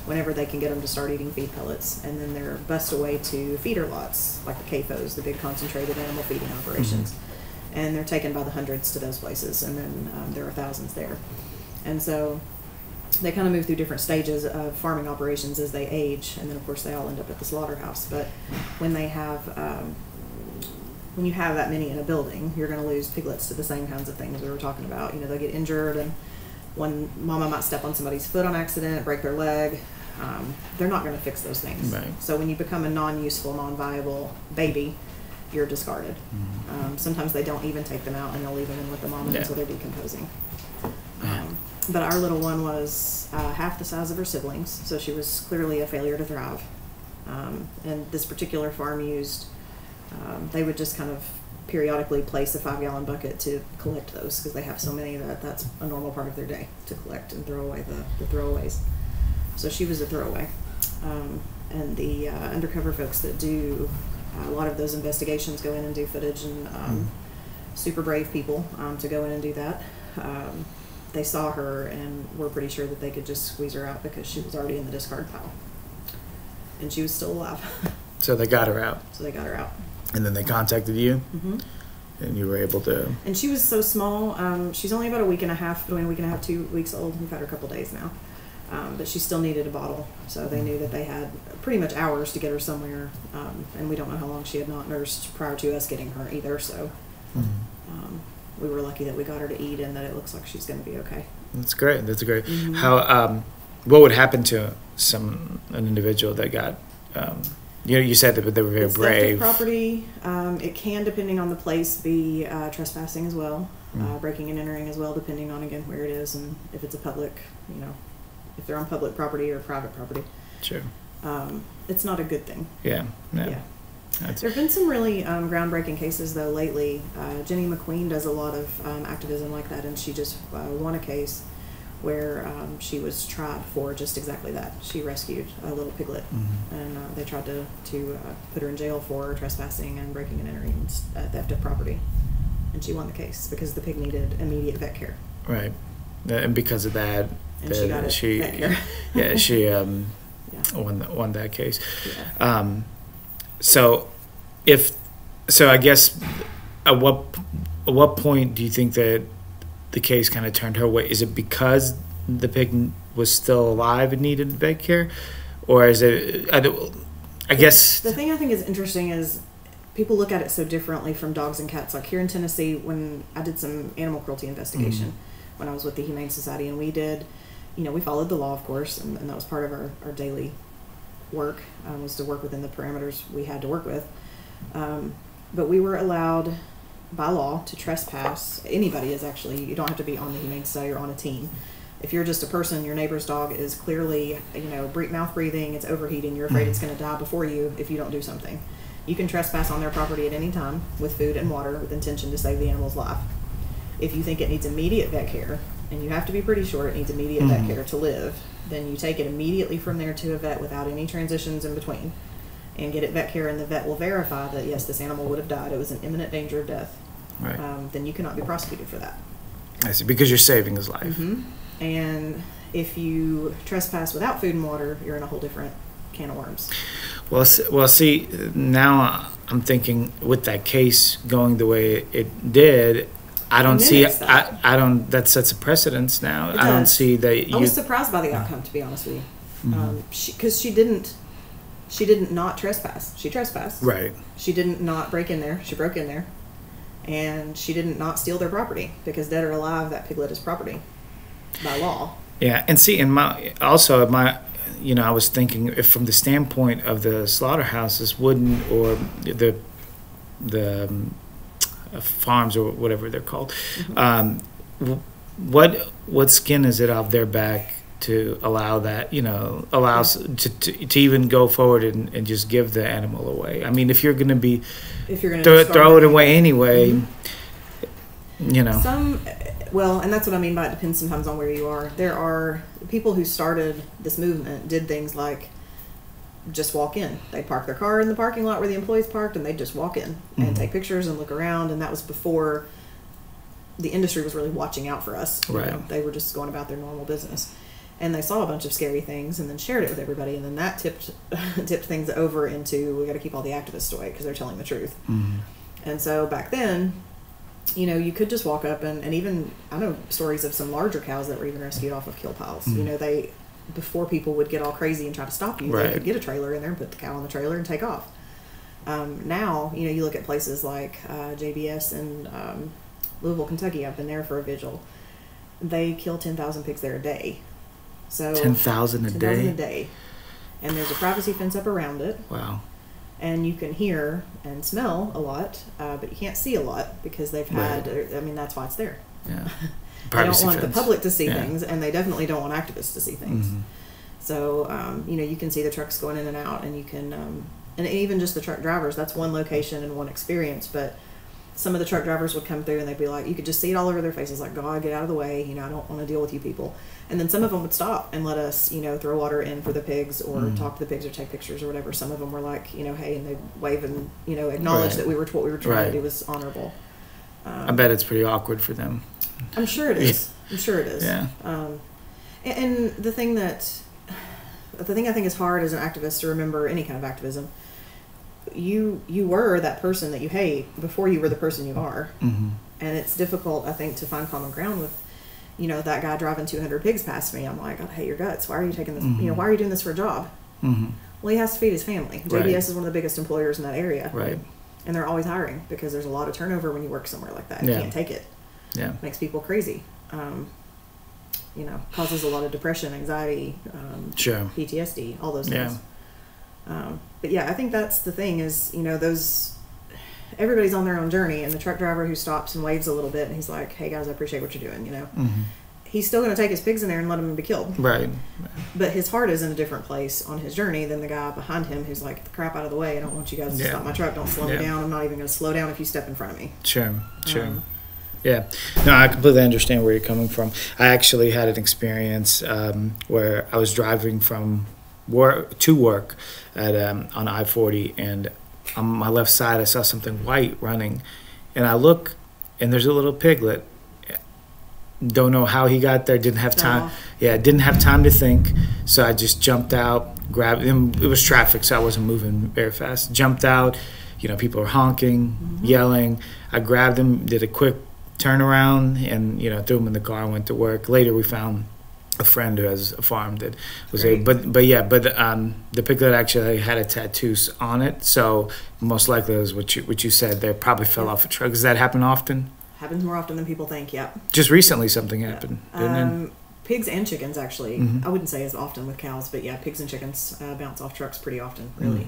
whenever they can get them to start eating feed pellets. And then they're bussed away to feeder lots, like the CAFOs, the big concentrated animal feeding operations. And they're taken by the hundreds to those places, and then there are thousands there. And so they kind of move through different stages of farming operations as they age, and then of course they all end up at the slaughterhouse. But when they have, when you have that many in a building, you're going to lose piglets to the same kinds of things we were talking about. They'll get injured, and one mama might step on somebody's foot on accident, break their leg. They're not going to fix those things. Right. So when you become a non-useful, non-viable baby, you're discarded. Sometimes they don't even take them out, and they'll leave them in with the mama until they're decomposing. But our little one was half the size of her siblings, so she was clearly a failure to thrive. And this particular farm used, they would just kind of periodically place a 5-gallon bucket to collect those, because they have so many that's a normal part of their day, to collect and throw away the throwaways. So she was a throwaway. And the undercover folks that do a lot of those investigations go in and do footage, and super brave people to go in and do that. They saw her and were pretty sure that they could just squeeze her out because she was already in the discard pile. And she was still alive. So they got her out. And then they contacted you? And you were able to... And she was so small. She's only about a week and a half, between a week and a half, 2 weeks old. We've had her a couple days now. But she still needed a bottle, so they knew that they had pretty much hours to get her somewhere, and we don't know how long she had not nursed prior to us getting her either, so we were lucky that we got her to eat and that it looks like she's going to be okay. That's great. That's great. Mm-hmm. How what would happen to an individual that got you said that they were very It's brave. theft of property. It can, depending on the place, be trespassing as well, breaking and entering as well, depending on, again, where it is and if it's a public, if they're on public property or private property. Sure. It's not a good thing. Yeah. Yeah. There have been some really groundbreaking cases, though, lately. Jenny McQueen does a lot of activism like that, and she just won a case where she was tried for just exactly that. She rescued a little piglet, and they tried to put her in jail for trespassing and breaking and entering theft of property. And she won the case because the pig needed immediate vet care. Right. And because of that, and she got vet care. Yeah, she won that case. Yeah. So I guess at what point do you think that the case kind of turned her way? Is it because the pig was still alive and needed vet care, or is it? I guess the thing I think is interesting is people look at it so differently from dogs and cats. Like here in Tennessee, when I did some animal cruelty investigation when I was with the Humane Society, and we did, we followed the law, of course, and that was part of our daily work, was to work within the parameters we had to work with. But we were allowed by law to trespass. Anybody is actually, you don't have to be on the Humane Society or on a team. If you're just a person, your neighbor's dog is clearly, mouth breathing, it's overheating, you're afraid it's going to die before you if you don't do something. You can trespass on their property at any time with food and water with intention to save the animal's life. If you think it needs immediate vet care, and you have to be pretty sure it needs immediate vet care to live, then you take it immediately from there to a vet without any transitions in between and get it vet care, and the vet will verify that, yes, this animal would have died. It was in imminent danger of death. Right. Then you cannot be prosecuted for that. I see, because you're saving his life. Mm-hmm. And if you trespass without food and water, you're in a whole different can of worms. Well, see, now I'm thinking with that case going the way it did, I don't see. I don't. That sets a precedence now. I don't see that. I was surprised by the outcome, to be honest with you, because she didn't not trespass. She trespassed. Right. She didn't not break in there. She broke in there, and she didn't not steal their property, because dead or alive, that piglet is property by law. Yeah, and see, I was thinking, if from the standpoint of the slaughterhouses, wouldn't, or the farms or whatever they're called, what skin is it off their back to allow that, allows to even go forward and just give the animal away? I mean, if you're going to throw it away anyway, and that's what I mean by it depends sometimes on where you are. There are people who started this movement did things like just walk in. They'd park their car in the parking lot where the employees parked, and they'd just walk in and take pictures and look around. And that was before the industry was really watching out for us. Right. They were just going about their normal business. And they saw a bunch of scary things and then shared it with everybody. And then that tipped things over into, we got to keep all the activists away because they're telling the truth. And so back then, you could just walk up and even, I know stories of some larger cows that were even rescued off of kill piles. Before people would get all crazy and try to stop you, they could get a trailer in there and put the cow on the trailer and take off. Now, you look at places like JBS in Louisville, Kentucky. I've been there for a vigil. They kill 10,000 pigs there a day. So 10,000 a day? 10,000 a day. And there's a privacy fence up around it. Wow. And you can hear and smell a lot, but you can't see a lot because they've had, that's why it's there. Yeah. They don't want the public to see things, and they definitely don't want activists to see things. So, you can see the trucks going in and out, and you can, and even just the truck drivers, that's one location and one experience, but some of the truck drivers would come through and they'd be like, you could just see it all over their faces, like, God, get out of the way, I don't want to deal with you people. And then some of them would stop and let us, throw water in for the pigs or talk to the pigs or take pictures or whatever. Some of them were like, hey, and they'd wave and, acknowledge that what we were trying to do was honorable. I bet it's pretty awkward for them. I'm sure it is. Yeah. And the thing I think is hard as an activist to remember, any kind of activism, you were that person that you hate before you were the person you are. And it's difficult, I think, to find common ground with that guy driving 200 pigs past me, I'm like, I hate your guts. Why are you taking this? Why are you doing this for a job? Well, he has to feed his family. JBS is one of the biggest employers in that area. Right. And they're always hiring because there's a lot of turnover when you work somewhere like that. You can't take it. Yeah. Makes people crazy. Causes a lot of depression, anxiety, PTSD, all those things. But yeah, I think that's the thing is, everybody's on their own journey, and the truck driver who stops and waves a little bit and he's like, hey guys, I appreciate what you're doing, he's still going to take his pigs in there and let them be killed. Right. But his heart is in a different place on his journey than the guy behind him who's like, the crap out of the way. I don't want you guys to stop my truck. Don't slow me down. I'm not even going to slow down if you step in front of me. Sure. Yeah. No, I completely understand where you're coming from. I actually had an experience where I was driving from work to work at on I-40, and on my left side I saw something white running, and I look, and there's a little piglet. Don't know how he got there. Didn't have time. Didn't have time to think. So I just jumped out, grabbed him. It was traffic, so I wasn't moving very fast. Jumped out. People were honking, yelling. I grabbed him, did a quick turnaround, and threw him in the car and went to work. Later, we found a friend who has a farm that was able. But the piglet actually had a tattoos on it. So most likely it was what you said. They probably fell off a truck. Does that happen often? Happens more often than people think. Yeah. Just recently something happened. Didn't it? Pigs and chickens actually. I wouldn't say as often with cows, but yeah, pigs and chickens bounce off trucks pretty often. Really,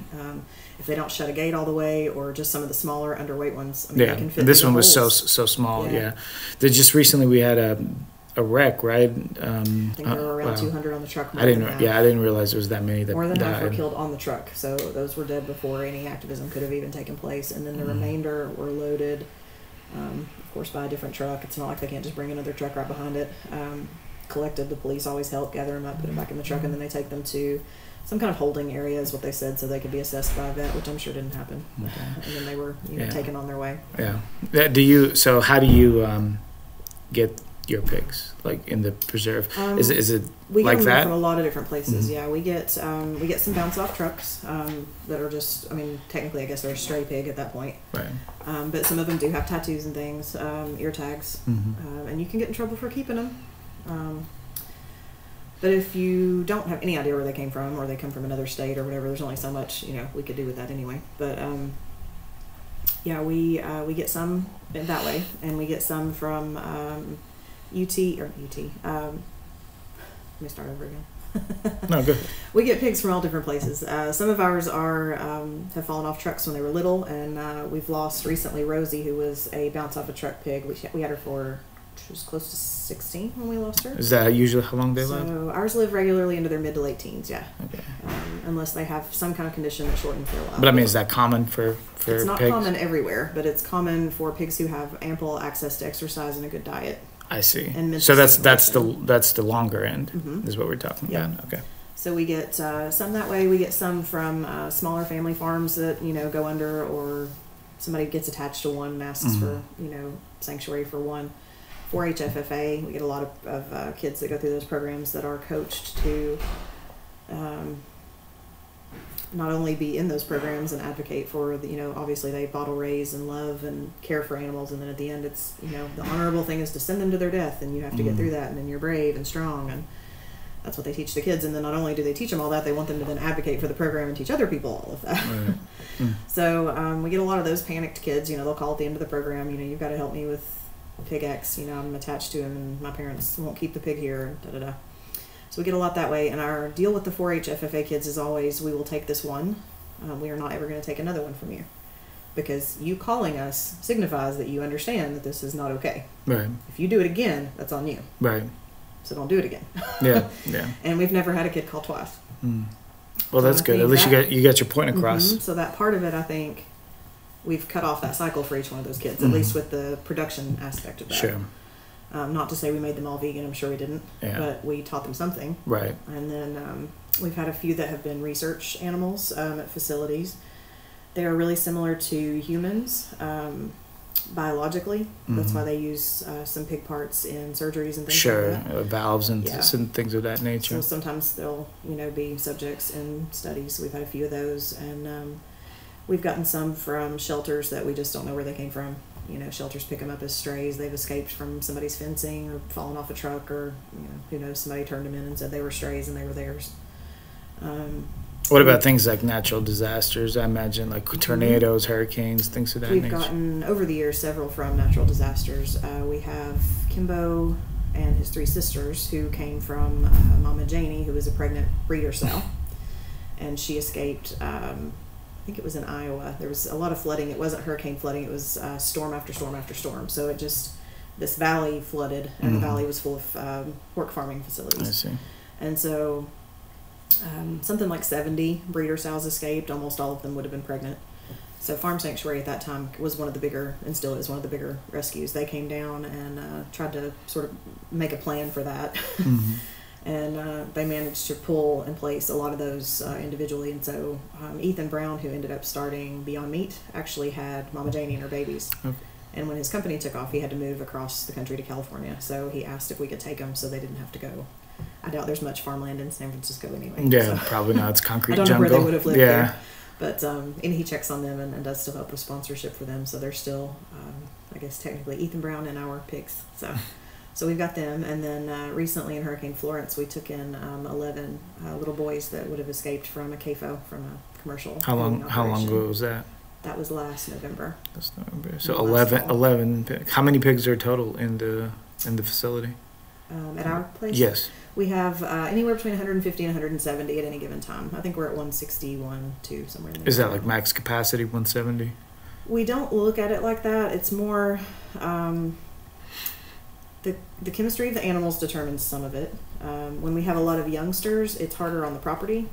if they don't shut a gate all the way, or just some of the smaller underweight ones. I mean, they can fit this one was holes. so small. Yeah. Just recently we had a wreck, right? I think there were around 200 on the truck. I didn't realize there was that many that more than died. half were killed on the truck. So those were dead before any activism could have even taken place, and then the remainder were loaded. Of course, by a different truck. It's not like they can't just bring another truck right behind it. Collected, the police always help gather them up, put them back in the truck, and then they take them to some kind of holding area, is what they said, so they could be assessed by a vet, which I'm sure didn't happen. And then they were taken on their way. Yeah. So how do you get your pigs, like in the preserve? Is it we like get them that? from a lot of different places. Yeah, we get some bounce off trucks that are just, technically I guess they're a stray pig at that point. Right. But some of them do have tattoos and things, ear tags, and you can get in trouble for keeping them. But if you don't have any idea where they came from, or they come from another state or whatever, there's only so much we could do with that anyway. But we get some that way, and we get some from UT. Let me start over again. No, good. We get pigs from all different places. Some of ours are have fallen off trucks when they were little, and we've lost recently Rosie, who was a bounce off a truck pig. We had her for, she was close to 16 when we lost her. Is that usually how long they live? So ours live regularly into their mid to late teens. Yeah. Okay. Unless they have some kind of condition that shortens their life. But is that common for it's not pigs? common everywhere, but it's common for pigs who have ample access to exercise and a good diet. I see. And so that's the longer end is what we're talking about. Okay. So we get some that way. We get some from smaller family farms that go under, or somebody gets attached to one and asks for sanctuary for one. 4-H FFA. We get a lot of kids that go through those programs that are coached to not only be in those programs and advocate for obviously they bottle raise and love and care for animals, and then at the end it's the honorable thing is to send them to their death, and you have to get through that, and then you're brave and strong, and that's what they teach the kids. And then not only do they teach them all that, they want them to then advocate for the program and teach other people all of that. Right. So we get a lot of those panicked kids. They'll call at the end of the program, you've got to help me with pig X, I'm attached to him and my parents won't keep the pig here, da-da-da. So we get a lot that way, and our deal with the 4-H FFA kids is always, we will take this one. We are not ever going to take another one from you, because you calling us signifies that you understand that this is not okay. Right. If you do it again, that's on you. Right. So don't do it again. Yeah. And we've never had a kid call twice. Well, that's good. At least you got your point across. So that part of it, I think, we've cut off that cycle for each one of those kids, at least with the production aspect of that. Sure. Not to say we made them all vegan, I'm sure we didn't, but we taught them something. Right. And then we've had a few that have been research animals at facilities. They are really similar to humans biologically. That's why they use some pig parts in surgeries and things like that. Valves and things of that nature. So sometimes they'll be subjects in studies. We've had a few of those, and we've gotten some from shelters that we just don't know where they came from. shelters pick them up as strays. They've escaped from somebody's fencing or fallen off a truck, or who knows, somebody turned them in and said they were strays and they were theirs. What about things like natural disasters? I imagine like tornadoes, hurricanes, things of that We've nature. gotten, over the years, several from natural disasters. We have Kimbo and his 3 sisters who came from Mama Janie, who was a pregnant breeder sow. And she escaped, I think it was in Iowa. There was a lot of flooding. It wasn't hurricane flooding. It was storm after storm after storm. So it just, this valley flooded, and the valley was full of pork farming facilities. I see. And so something like 70 breeder sows escaped. Almost all of them would have been pregnant. So Farm Sanctuary at that time was one of the bigger, and still is one of the bigger rescues. They came down and tried to sort of make a plan for that. And they managed to pull in place a lot of those individually. And so Ethan Brown, who ended up starting Beyond Meat, actually had Mama Janie and her babies. Okay. And when his company took off, he had to move across the country to California. So he asked if we could take them so they didn't have to go. I doubt there's much farmland in San Francisco anyway. Yeah, so. probably not. It's concrete jungle. I don't know where they would have lived there. But and he checks on them and does still help with sponsorship for them. So they're still, I guess, technically Ethan Brown and our pigs. So we've got them. And then recently in Hurricane Florence, we took in 11 little boys that would have escaped from a CAFO, from a commercial. How long ago was that? That was last November. Last November. So 11 pigs. How many pigs are total in the facility? At our place? Yes. We have anywhere between 150 and 170 at any given time. I think we're at 161, too, somewhere in there. Is that like max capacity, 170? We don't look at it like that. It's more the chemistry of the animals determines some of it. When we have a lot of youngsters, it's harder on the property.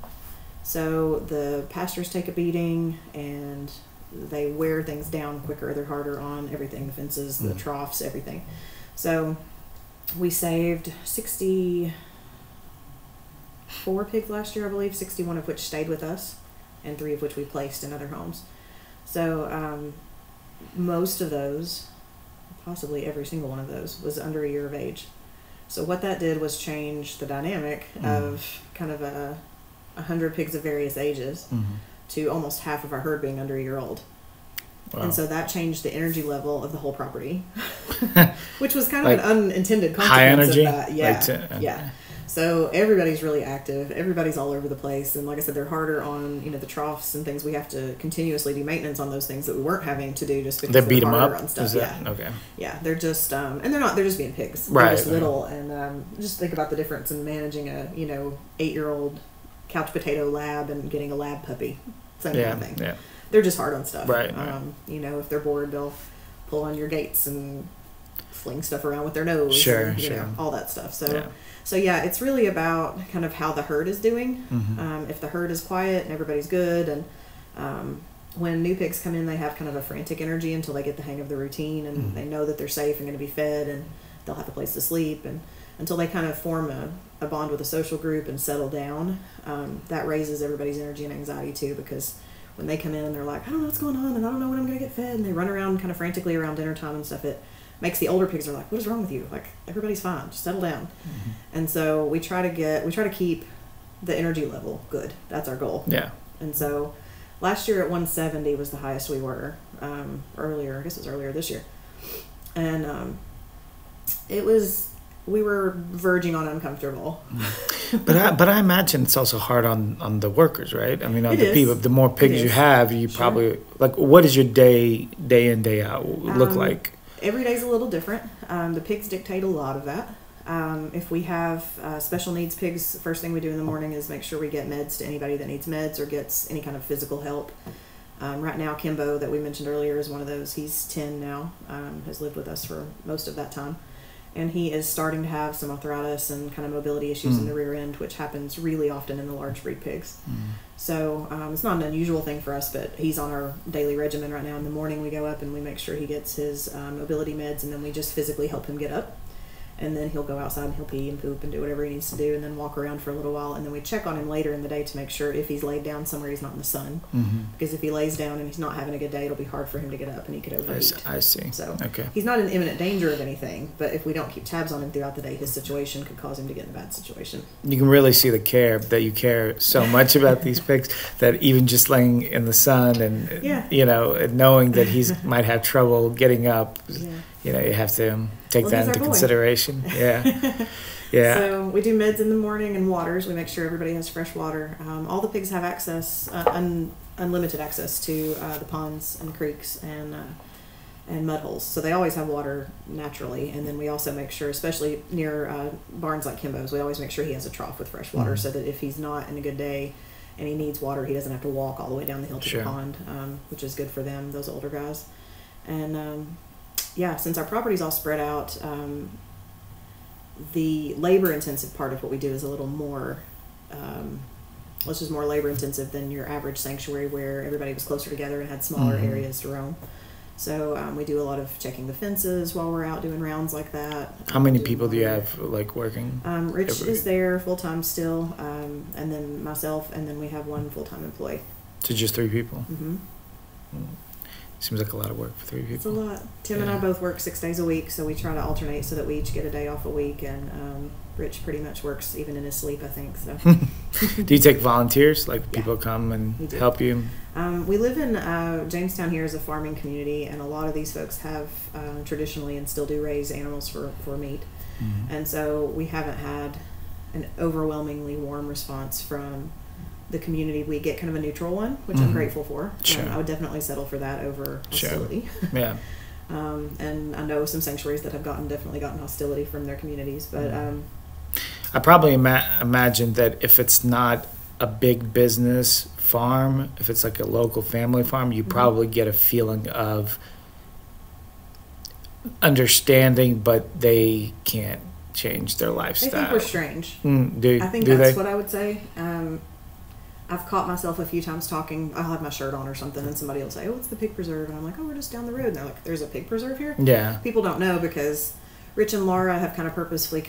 So the pastures take a beating, and they wear things down quicker. They're harder on everything, the fences, the troughs, everything. So we saved 64 pigs last year, I believe, 61 of which stayed with us, and 3 of which we placed in other homes. So most of those, possibly every single one of those, was under a year of age. So what that did was change the dynamic of kind of 100 pigs of various ages to almost half of our herd being under a year old. Wow. And so that changed the energy level of the whole property, which was kind of like an unintended consequence high energy of that. Yeah, yeah. So everybody's really active. Everybody's all over the place. And like I said, they're harder on, the troughs and things. We have to continuously do maintenance on those things that we weren't having to do just because they beat them harder up? on stuff. Okay. Yeah, they're just, and they're just being pigs. Right. They're just little. And just think about the difference in managing a, 8-year-old couch potato lab and getting a lab puppy. Same kind of thing. Yeah. They're just hard on stuff. Right. If they're bored, they'll pull on your gates and fling stuff around with their nose. Sure, and, all that stuff. So yeah, it's really about kind of how the herd is doing. If the herd is quiet and everybody's good, and when new pigs come in, they have kind of a frantic energy until they get the hang of the routine, and they know that they're safe and going to be fed, and they'll have a place to sleep, and until they kind of form a bond with a social group and settle down, that raises everybody's energy and anxiety too, because when they come in and they're like, I don't know what's going on, and I don't know when I'm going to get fed, and they run around kind of frantically around dinner time and stuff, it makes the older pigs are like, what is wrong with you? Like, everybody's fine, just settle down. And so we try to keep the energy level good. That's our goal. Yeah. And so last year at 170 was the highest we were. Earlier, I guess it was earlier this year. And we were verging on uncomfortable. But I imagine it's also hard on the workers, right? I mean, on the people. The more pigs you have, you probably what does your day in, day out look like? Every day's a little different. The pigs dictate a lot of that. If we have special needs pigs, the first thing we do in the morning is make sure we get meds to anybody that needs meds or gets any kind of physical help. Right now, Kimbo, that we mentioned earlier, is one of those. He's 10 now, has lived with us for most of that time. And he is starting to have some arthritis and kind of mobility issues in the rear end, which happens really often in the large breed pigs. So it's not an unusual thing for us, but he's on our daily regimen right now. In the morning, we go up and we make sure he gets his mobility meds, and then we just physically help him get up. And then he'll go outside and he'll pee and poop and do whatever he needs to do, and then walk around for a little while. And then we check on him later in the day to make sure if he's laid down somewhere he's not in the sun. Because if he lays down and he's not having a good day, it'll be hard for him to get up and he could overeat. I see. So okay. He's not in imminent danger of anything, but if we don't keep tabs on him throughout the day, his situation could cause him to get in a bad situation. You can really see the care that you care so much about these pigs that even just laying in the sun and and knowing that he's might have trouble getting up, you have to take that into consideration. Yeah. Yeah. So we do meds in the morning and waters. We make sure everybody has fresh water. All the pigs have access, unlimited access to the ponds and creeks and mud holes. So they always have water naturally. And then we also make sure, especially near barns like Kimbo's, we always make sure he has a trough with fresh water so that if he's not in a good day and he needs water, he doesn't have to walk all the way down the hill to the pond, which is good for them, those older guys. And since our property's all spread out, the labor-intensive part of what we do is a little more, more labor-intensive than your average sanctuary where everybody was closer together and had smaller areas to roam. So we do a lot of checking the fences while we're out doing rounds like that. How many people do you have working? Rich is there full-time still, and then myself, and then we have one full-time employee. So just 3 people? Mm-hmm. Seems like a lot of work for 3 people. It's a lot. Tim and I both work 6 days a week, so we try to alternate so that we each get a day off a week, and Rich pretty much works even in his sleep, I think. So. Do you take volunteers? People come and help you? We live in Jamestown here as a farming community, and a lot of these folks have traditionally and still do raise animals for meat. And so we haven't had an overwhelmingly warm response from the community. We get kind of a neutral one, which I'm grateful for. Sure. I would definitely settle for that over hostility. Yeah. And I know some sanctuaries that have definitely gotten hostility from their communities, but I probably imagine that if it's not a big business farm, if it's like a local family farm, you probably get a feeling of understanding, but they can't change their lifestyle. They think we're strange. I think do that's they? what I would say. I've caught myself a few times talking. I'll have my shirt on or something, and somebody will say, "Oh, it's the pig preserve," and I'm like, "Oh, we're just down the road." And they're like, "There's a pig preserve here?" Yeah. People don't know because Rich and Laura have kind of purposefully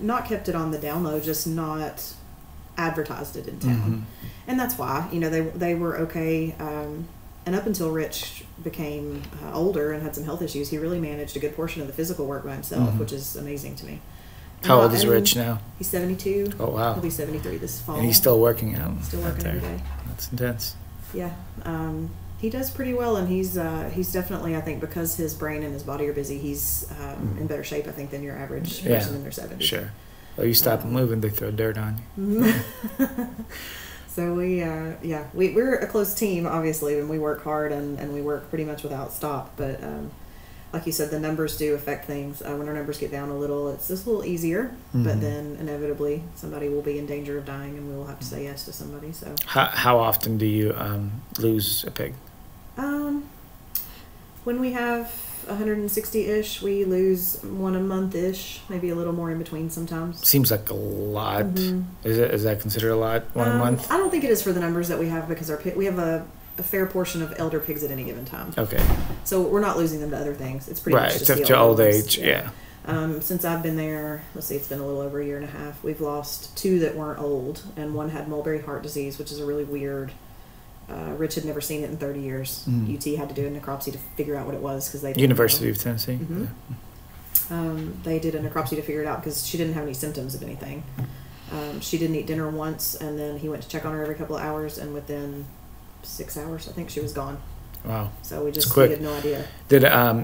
not kept it on the down low, just not advertised it in town, and that's why they were okay. And up until Rich became older and had some health issues, he really managed a good portion of the physical work by himself, which is amazing to me. How old is Rich now? He's 72. Oh, wow. He'll be 73 this fall. And he's still working out. Still working every day. That's intense. Yeah. He does pretty well, and he's definitely, I think, because his brain and his body are busy, he's in better shape, I think, than your average person in their 70s. Sure. Well, you stop moving, they throw dirt on you. So we're a close team, obviously, and we work hard, and we work pretty much without stop, but like you said, the numbers do affect things. When our numbers get down a little, it's just a little easier, but then inevitably somebody will be in danger of dying, and we will have to say yes to somebody. So how often do you lose a pig? When we have 160-ish, we lose one a month-ish, maybe a little more in between sometimes. Seems like a lot. Is that considered a lot, one a month? I don't think it is for the numbers that we have, because we have a fair portion of elder pigs at any given time. Okay. So we're not losing them to other things. It's pretty much just to old age, yeah. Since I've been there, it's been a little over a year and a half. We've lost 2 that weren't old, and one had mulberry heart disease, which is a really weird. Rich had never seen it in 30 years. UT had to do a necropsy to figure out what it was because they didn't University know. of Tennessee. They did a necropsy to figure it out because she didn't have any symptoms of anything. She didn't eat dinner once, and then he went to check on her every couple of hours, and within 6 hours, I think she was gone. Wow. So we had no idea.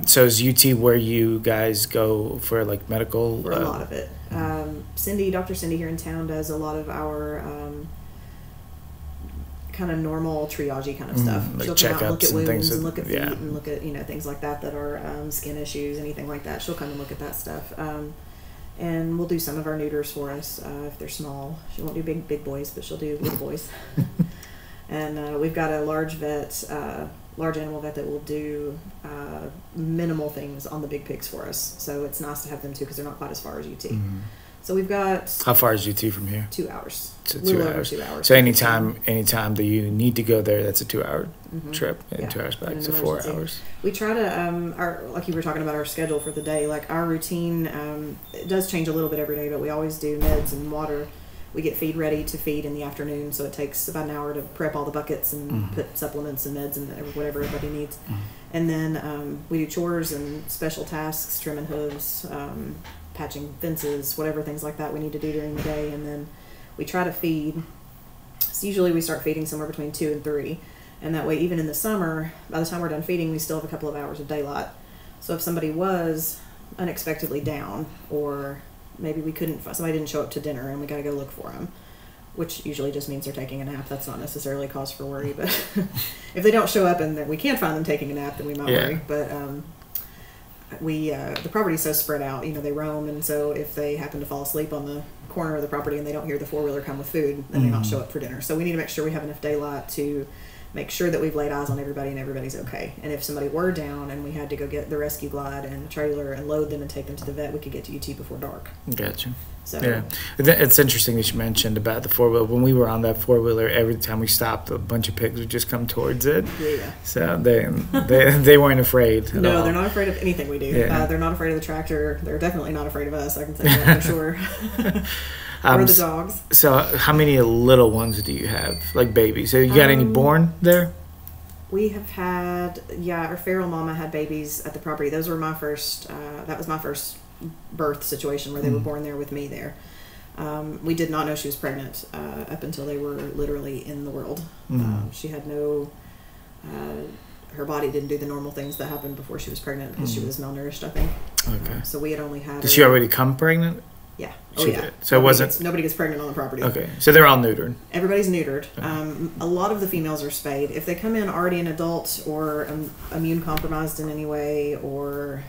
So is UT where you guys go for medical? For a lot of it. Dr. Cindy here in town does a lot of our kind of normal triage kind of stuff. Like She'll come out and look at wounds and look at feet yeah. and look at things like that are skin issues, anything like that. She'll come and look at that stuff. And we'll do some of our neuters for us if they're small. She won't do big boys, but she'll do little boys. And we've got a large animal vet that will do minimal things on the big pigs for us. So it's nice to have them too because they're not quite as far as UT. So we've got How far is UT from here? 2 hours. So A little 2 over hours. 2 hours. So anytime that you need to go there, that's a 2-hour trip, and Yeah. 2 hours back, In an so 4 emergency. hours. We try to, like you were talking about our schedule for the day, like our routine, it does change a little bit every day, but we always do meds and water. We get feed ready to feed in the afternoon, so it takes about an hour to prep all the buckets and put supplements and meds and whatever everybody needs. And then we do chores and special tasks, trimming hooves, patching fences, whatever things like that we need to do during the day. And then we try to feed. So usually we start feeding somewhere between 2 and 3. And that way, even in the summer, by the time we're done feeding, we still have a couple of hours of daylight. So if somebody was unexpectedly down, or maybe somebody didn't show up to dinner and we got to go look for them, which usually just means they're taking a nap. That's not necessarily cause for worry, but if they don't show up and we can't find them taking a nap, then we might worry. But the property's so spread out, they roam, and so if they happen to fall asleep on the corner of the property and they don't hear the four-wheeler come with food, then they might show up for dinner. So we need to make sure we have enough daylight to make sure that we've laid eyes on everybody and everybody's okay. And if somebody were down and we had to go get the rescue glide and the trailer and load them and take them to the vet, we could get to UT before dark. Gotcha. So yeah, it's interesting that you mentioned about the four-wheeler. When we were on that four-wheeler, every time we stopped, a bunch of pigs would just come towards it. Yeah. So they weren't afraid at No, all. they're not afraid of anything we do. Yeah. They're not afraid of the tractor. They're definitely not afraid of us, I can say that for sure. Or the dogs. So how many little ones do you have, like babies? So you got any born there? We have had, our feral mama had babies at the property. Those were my first, that was my first birth situation where they were born there with me there. We did not know she was pregnant up until they were literally in the world. She had no, her body didn't do the normal things that happened before she was pregnant because she was malnourished, I think. Okay. So we had only had Did she already come pregnant? Yeah. She did. So nobody gets pregnant on the property. Okay. So they're all neutered. Everybody's neutered. A lot of the females are spayed. If they come in already an adult or immune compromised in any way or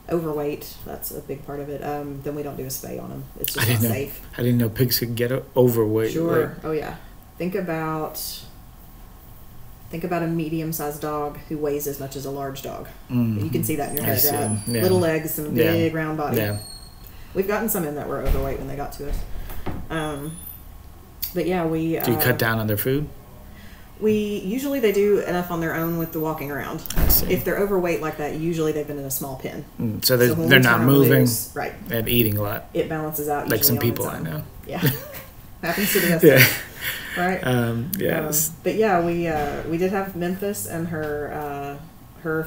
overweight, that's a big part of it, then we don't do a spay on them. It's just not safe. I didn't know pigs could get overweight. Sure. Oh yeah. Think about a medium-sized dog who weighs as much as a large dog. You can see that in your head, right? Yeah. Little legs and big round body. Yeah. We've gotten some in that were overweight when they got to us. But yeah, we... Do you cut down on their food? Usually they do enough on their own with the walking around. I see. If they're overweight like that, usually they've been in a small pen. So they're when we not turn them moving loose, right? and eating a lot. It balances out. Like some usually on people its I own. know. Yeah. Happens to the best. Yeah. Right. Yes. But yeah, we did have Memphis and her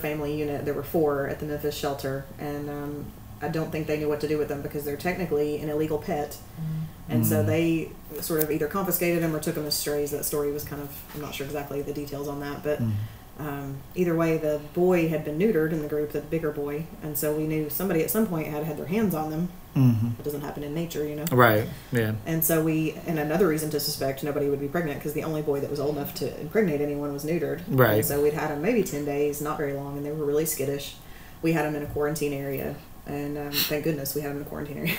family unit. There were 4 at the Memphis shelter, and I don't think they knew what to do with them because they're technically an illegal pet, and so they sort of either confiscated them or took them as strays. That story was kind of, I'm not sure exactly the details on that, but either way, the boy had been neutered in the group, the bigger boy, and so we knew somebody at some point had their hands on them. It doesn't happen in nature, Right. Yeah. And so and another reason to suspect nobody would be pregnant because the only boy that was old enough to impregnate anyone was neutered. Right. And so we'd had them maybe 10 days, not very long, and they were really skittish. We had them in a quarantine area, and thank goodness we had them in a quarantine area.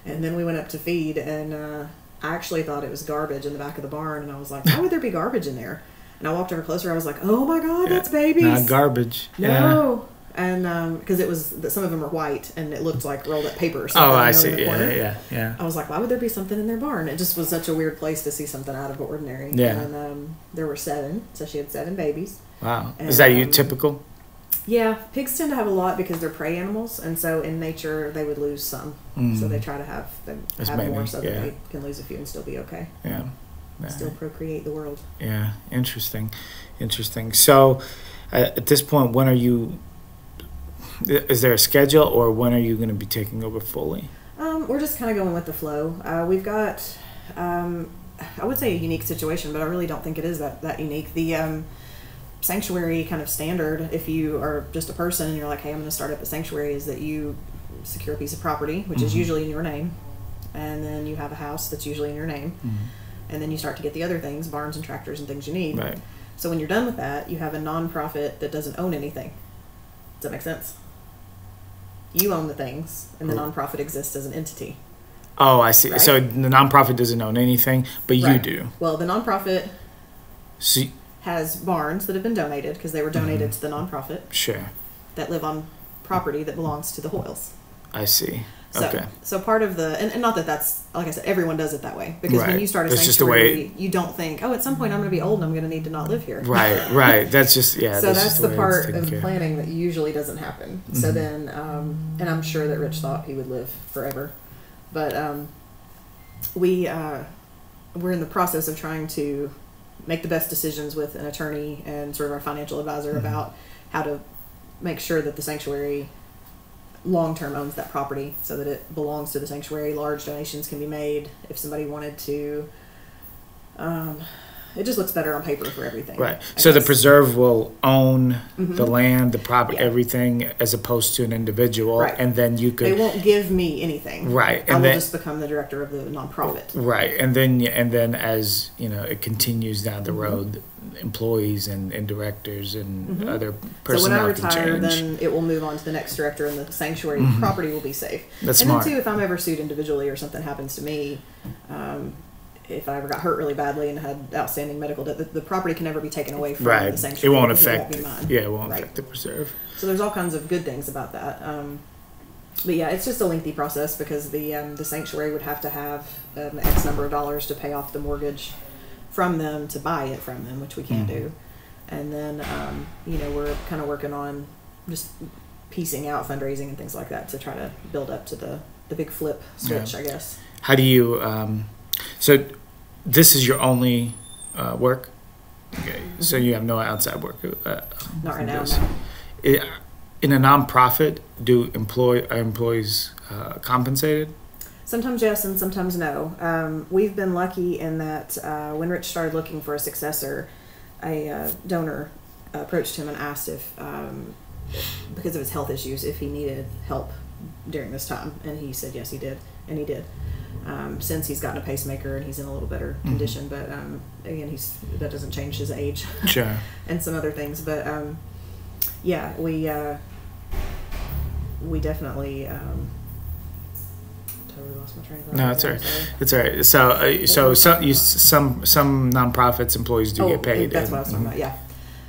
And then we went up to feed, and I actually thought it was garbage in the back of the barn, and I was like, why would there be garbage in there? And I walked over closer, I was like, oh my God, that's babies. Not garbage. No. And because it was, some of them were white, and it looked like rolled up paper or something. Oh, I see. In the corner. Yeah. I was like, why would there be something in their barn? It just was such a weird place to see something out of the ordinary. Yeah. And there were 7, so she had 7 babies. Wow. And, Is that typical? Yeah, pigs tend to have a lot because they're prey animals, and so in nature they would lose some. So they try to have them have more so that they can lose a few and still be okay. Yeah. Still procreate the world. Yeah, interesting. So, at this point, is there a schedule, or when are you going to be taking over fully? We're just kind of going with the flow. We've got, I would say a unique situation, but I really don't think it is that unique. The sanctuary kind of standard, if you are just a person and you're like, hey, I'm going to start up a sanctuary, is that you secure a piece of property, which is usually in your name, and then you have a house that's usually in your name, and then you start to get the other things, barns and tractors and things you need. Right. So when you're done with that, you have a nonprofit that doesn't own anything. Does that make sense? You own the things, and the nonprofit exists as an entity. Oh, I see. Right? So the nonprofit doesn't own anything, but you do. Well, the nonprofit So, has barns that have been donated because they were donated to the nonprofit sure. that live on property that belongs to the Hoyles. I see. So, Okay. so part of the, and not that that's, like I said, everyone does it that way. Because when Right. you start a That's just the way sanctuary, you don't think, oh, at some point I'm going to be old and I'm going to need to not live here. Right. That's just, yeah. So just that's the way it's part taken of care planning that usually doesn't happen. So then, and I'm sure that Rich thought he would live forever. But we're in the process of trying to make the best decisions with an attorney and sort of our financial advisor about how to make sure that the sanctuary long-term owns that property so that it belongs to the sanctuary. Large donations can be made if somebody wanted to. It just looks better on paper for everything. Right. I So the guess. preserve will own the land, the property, Yeah. everything, as opposed to an individual, Right. and then you They could. won't give me anything. Right, I and will then just become the director of the nonprofit. right, and then as you know, it continues down the road, employees and directors and other So when personnel I can retire, change. then it will move on to the next director, and the sanctuary property will be safe. That's and smart. then too, if I'm ever sued individually or something happens to me, if I ever got hurt really badly and had outstanding medical debt, the property can never be taken away from Right. the It sanctuary. won't because affect. be mine. Yeah, it won't Right. affect the preserve. So there's all kinds of good things about that. But yeah, it's just a lengthy process because the sanctuary would have to have X number of dollars to pay off the mortgage from them to buy it from them, which we can't do. And then we're kind of working on just piecing out fundraising and things like that to try to build up to the big flip switch, Yeah. I guess. How do you? So this is your only work. Okay. So you have no outside work. Not right now. this. No. In a nonprofit, are employees compensated? Sometimes yes and sometimes no. We've been lucky in that when Rich started looking for a successor, a donor approached him and asked if, because of his health issues, if he needed help during this time. And he said yes, he did. And he did. Since he's gotten a pacemaker and he's in a little better condition. But again, that doesn't change his age. Sure. And some other things. But yeah, we definitely... totally lost my train of thought. No, it's all right. Sorry. It's all right. So some nonprofits employees do get paid. That's what I was talking about. Yeah.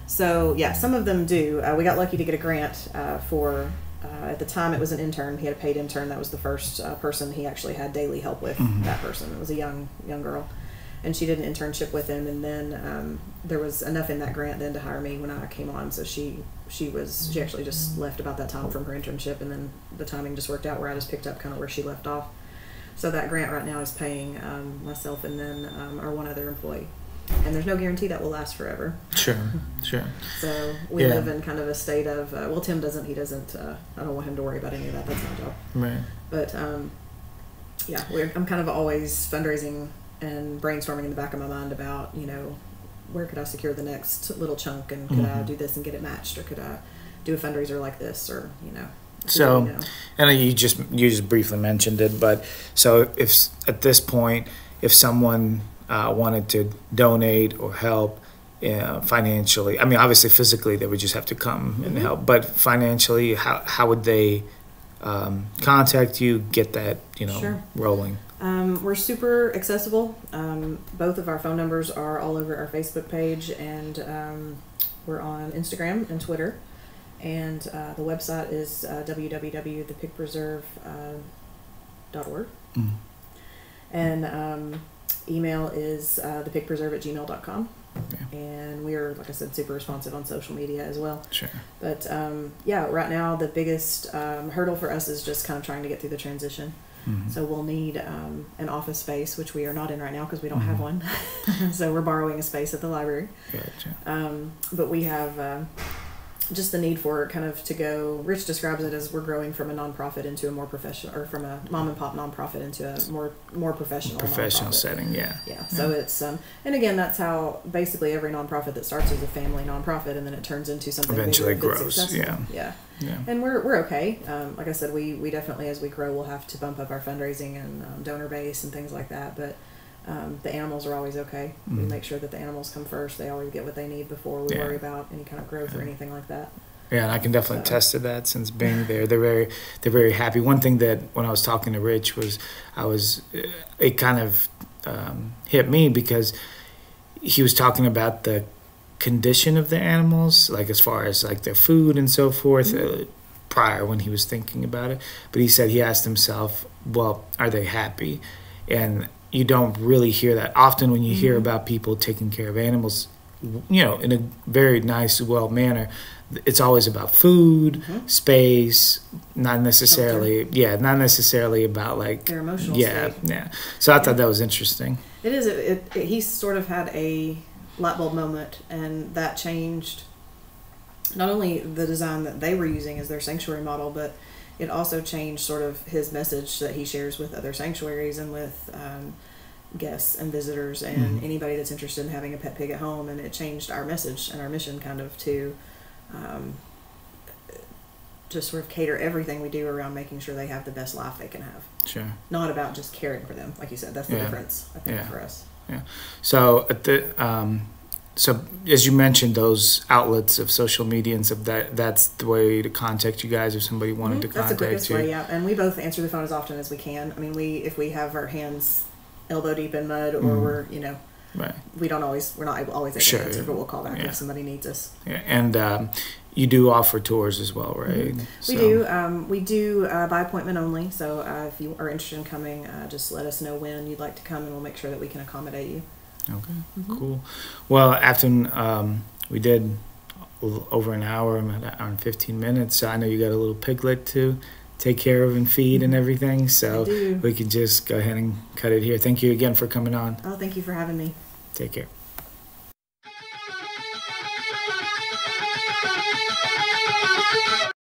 So yeah, some of them do. We got lucky to get a grant for. At the time, it was an intern. He had a paid intern. That was the first person he actually had daily help with. That person. It was a young girl, and she did an internship with him. And then there was enough in that grant then to hire me when I came on. So she actually just left about that time from her internship, and then the timing just worked out where I just picked up kind of where she left off. So that grant right now is paying myself and then our one other employee. And there's no guarantee that will last forever. Sure. So we live in kind of a state of, well, Tim doesn't, he doesn't, I don't want him to worry about any of that. That's my job. Right. But yeah, I'm kind of always fundraising and brainstorming in the back of my mind about, where could I secure the next little chunk, and could I do this and get it matched, or could I do a fundraiser like this, or, So, and you just briefly mentioned it, but so if at this point, if someone wanted to donate or help financially, I mean, obviously physically they would just have to come and help, but financially, how would they contact you, get that Sure. rolling? We're super accessible. Both of our phone numbers are all over our Facebook page, and we're on Instagram and Twitter. And the website is www.thepigpreserve.org. And email is thepigpreserve@gmail.com. Okay. And we're, like I said, super responsive on social media as well. Sure. But yeah, right now the biggest hurdle for us is just kind of trying to get through the transition. So we'll need an office space, which we are not in right now because we don't have one. So we're borrowing a space at the library. Gotcha. But we have just the need for kind of to go. Rich describes it as we're growing from a nonprofit into a more professional, or from a mom and pop nonprofit into a more professional nonprofit. setting. Yeah. Yeah. So it's and again, that's how basically every nonprofit that starts as a family nonprofit and then it turns into something Eventually bigger if it's grows. successful. Yeah. And we're okay. Like I said, we definitely, as we grow, we'll have to bump up our fundraising and donor base and things like that. But the animals are always okay. We make sure that the animals come first. They always get what they need before we worry about any kind of growth or anything like that. Yeah, and I can definitely attest to that since being there. They're very happy. One thing that when I was talking to Rich it kind of hit me because he was talking about the condition of the animals, like as far as like their food and so forth. prior when he was thinking about it. But he said he asked himself, well, are they happy? And you don't really hear that often when you hear about people taking care of animals, you know, in a very nice, well manner. It's always about food, space, not necessarily, not necessarily about like their emotional state. Yeah. So I thought that was interesting. It is. He sort of had a light bulb moment, and that changed not only the design that they were using as their sanctuary model, but it also changed sort of his message that he shares with other sanctuaries and with guests and visitors and anybody that's interested in having a pet pig at home. And it changed our message and our mission kind of to just sort of cater everything we do around making sure they have the best life they can have. Sure. Not about just caring for them, like you said. That's the difference, I think, for us. Yeah. So at the so as you mentioned, those outlets of social media and stuff, that's the way to contact you guys if somebody wanted to contact you. That's the quickest way, yeah. And we both answer the phone as often as we can. I mean, if we have our hands elbow deep in mud or we're, you know, we're not always able to answer, but we'll call back if somebody needs us. Yeah. And you do offer tours as well, right? We do. We do by appointment only. So if you are interested in coming, just let us know when you'd like to come, and we'll make sure that we can accommodate you. Okay, cool. Well, Afton, we did over an hour, an hour and 15 minutes. So I know you got a little piglet to take care of and feed and everything. So we can just go ahead and cut it here. Thank you again for coming on. Oh, thank you for having me. Take care.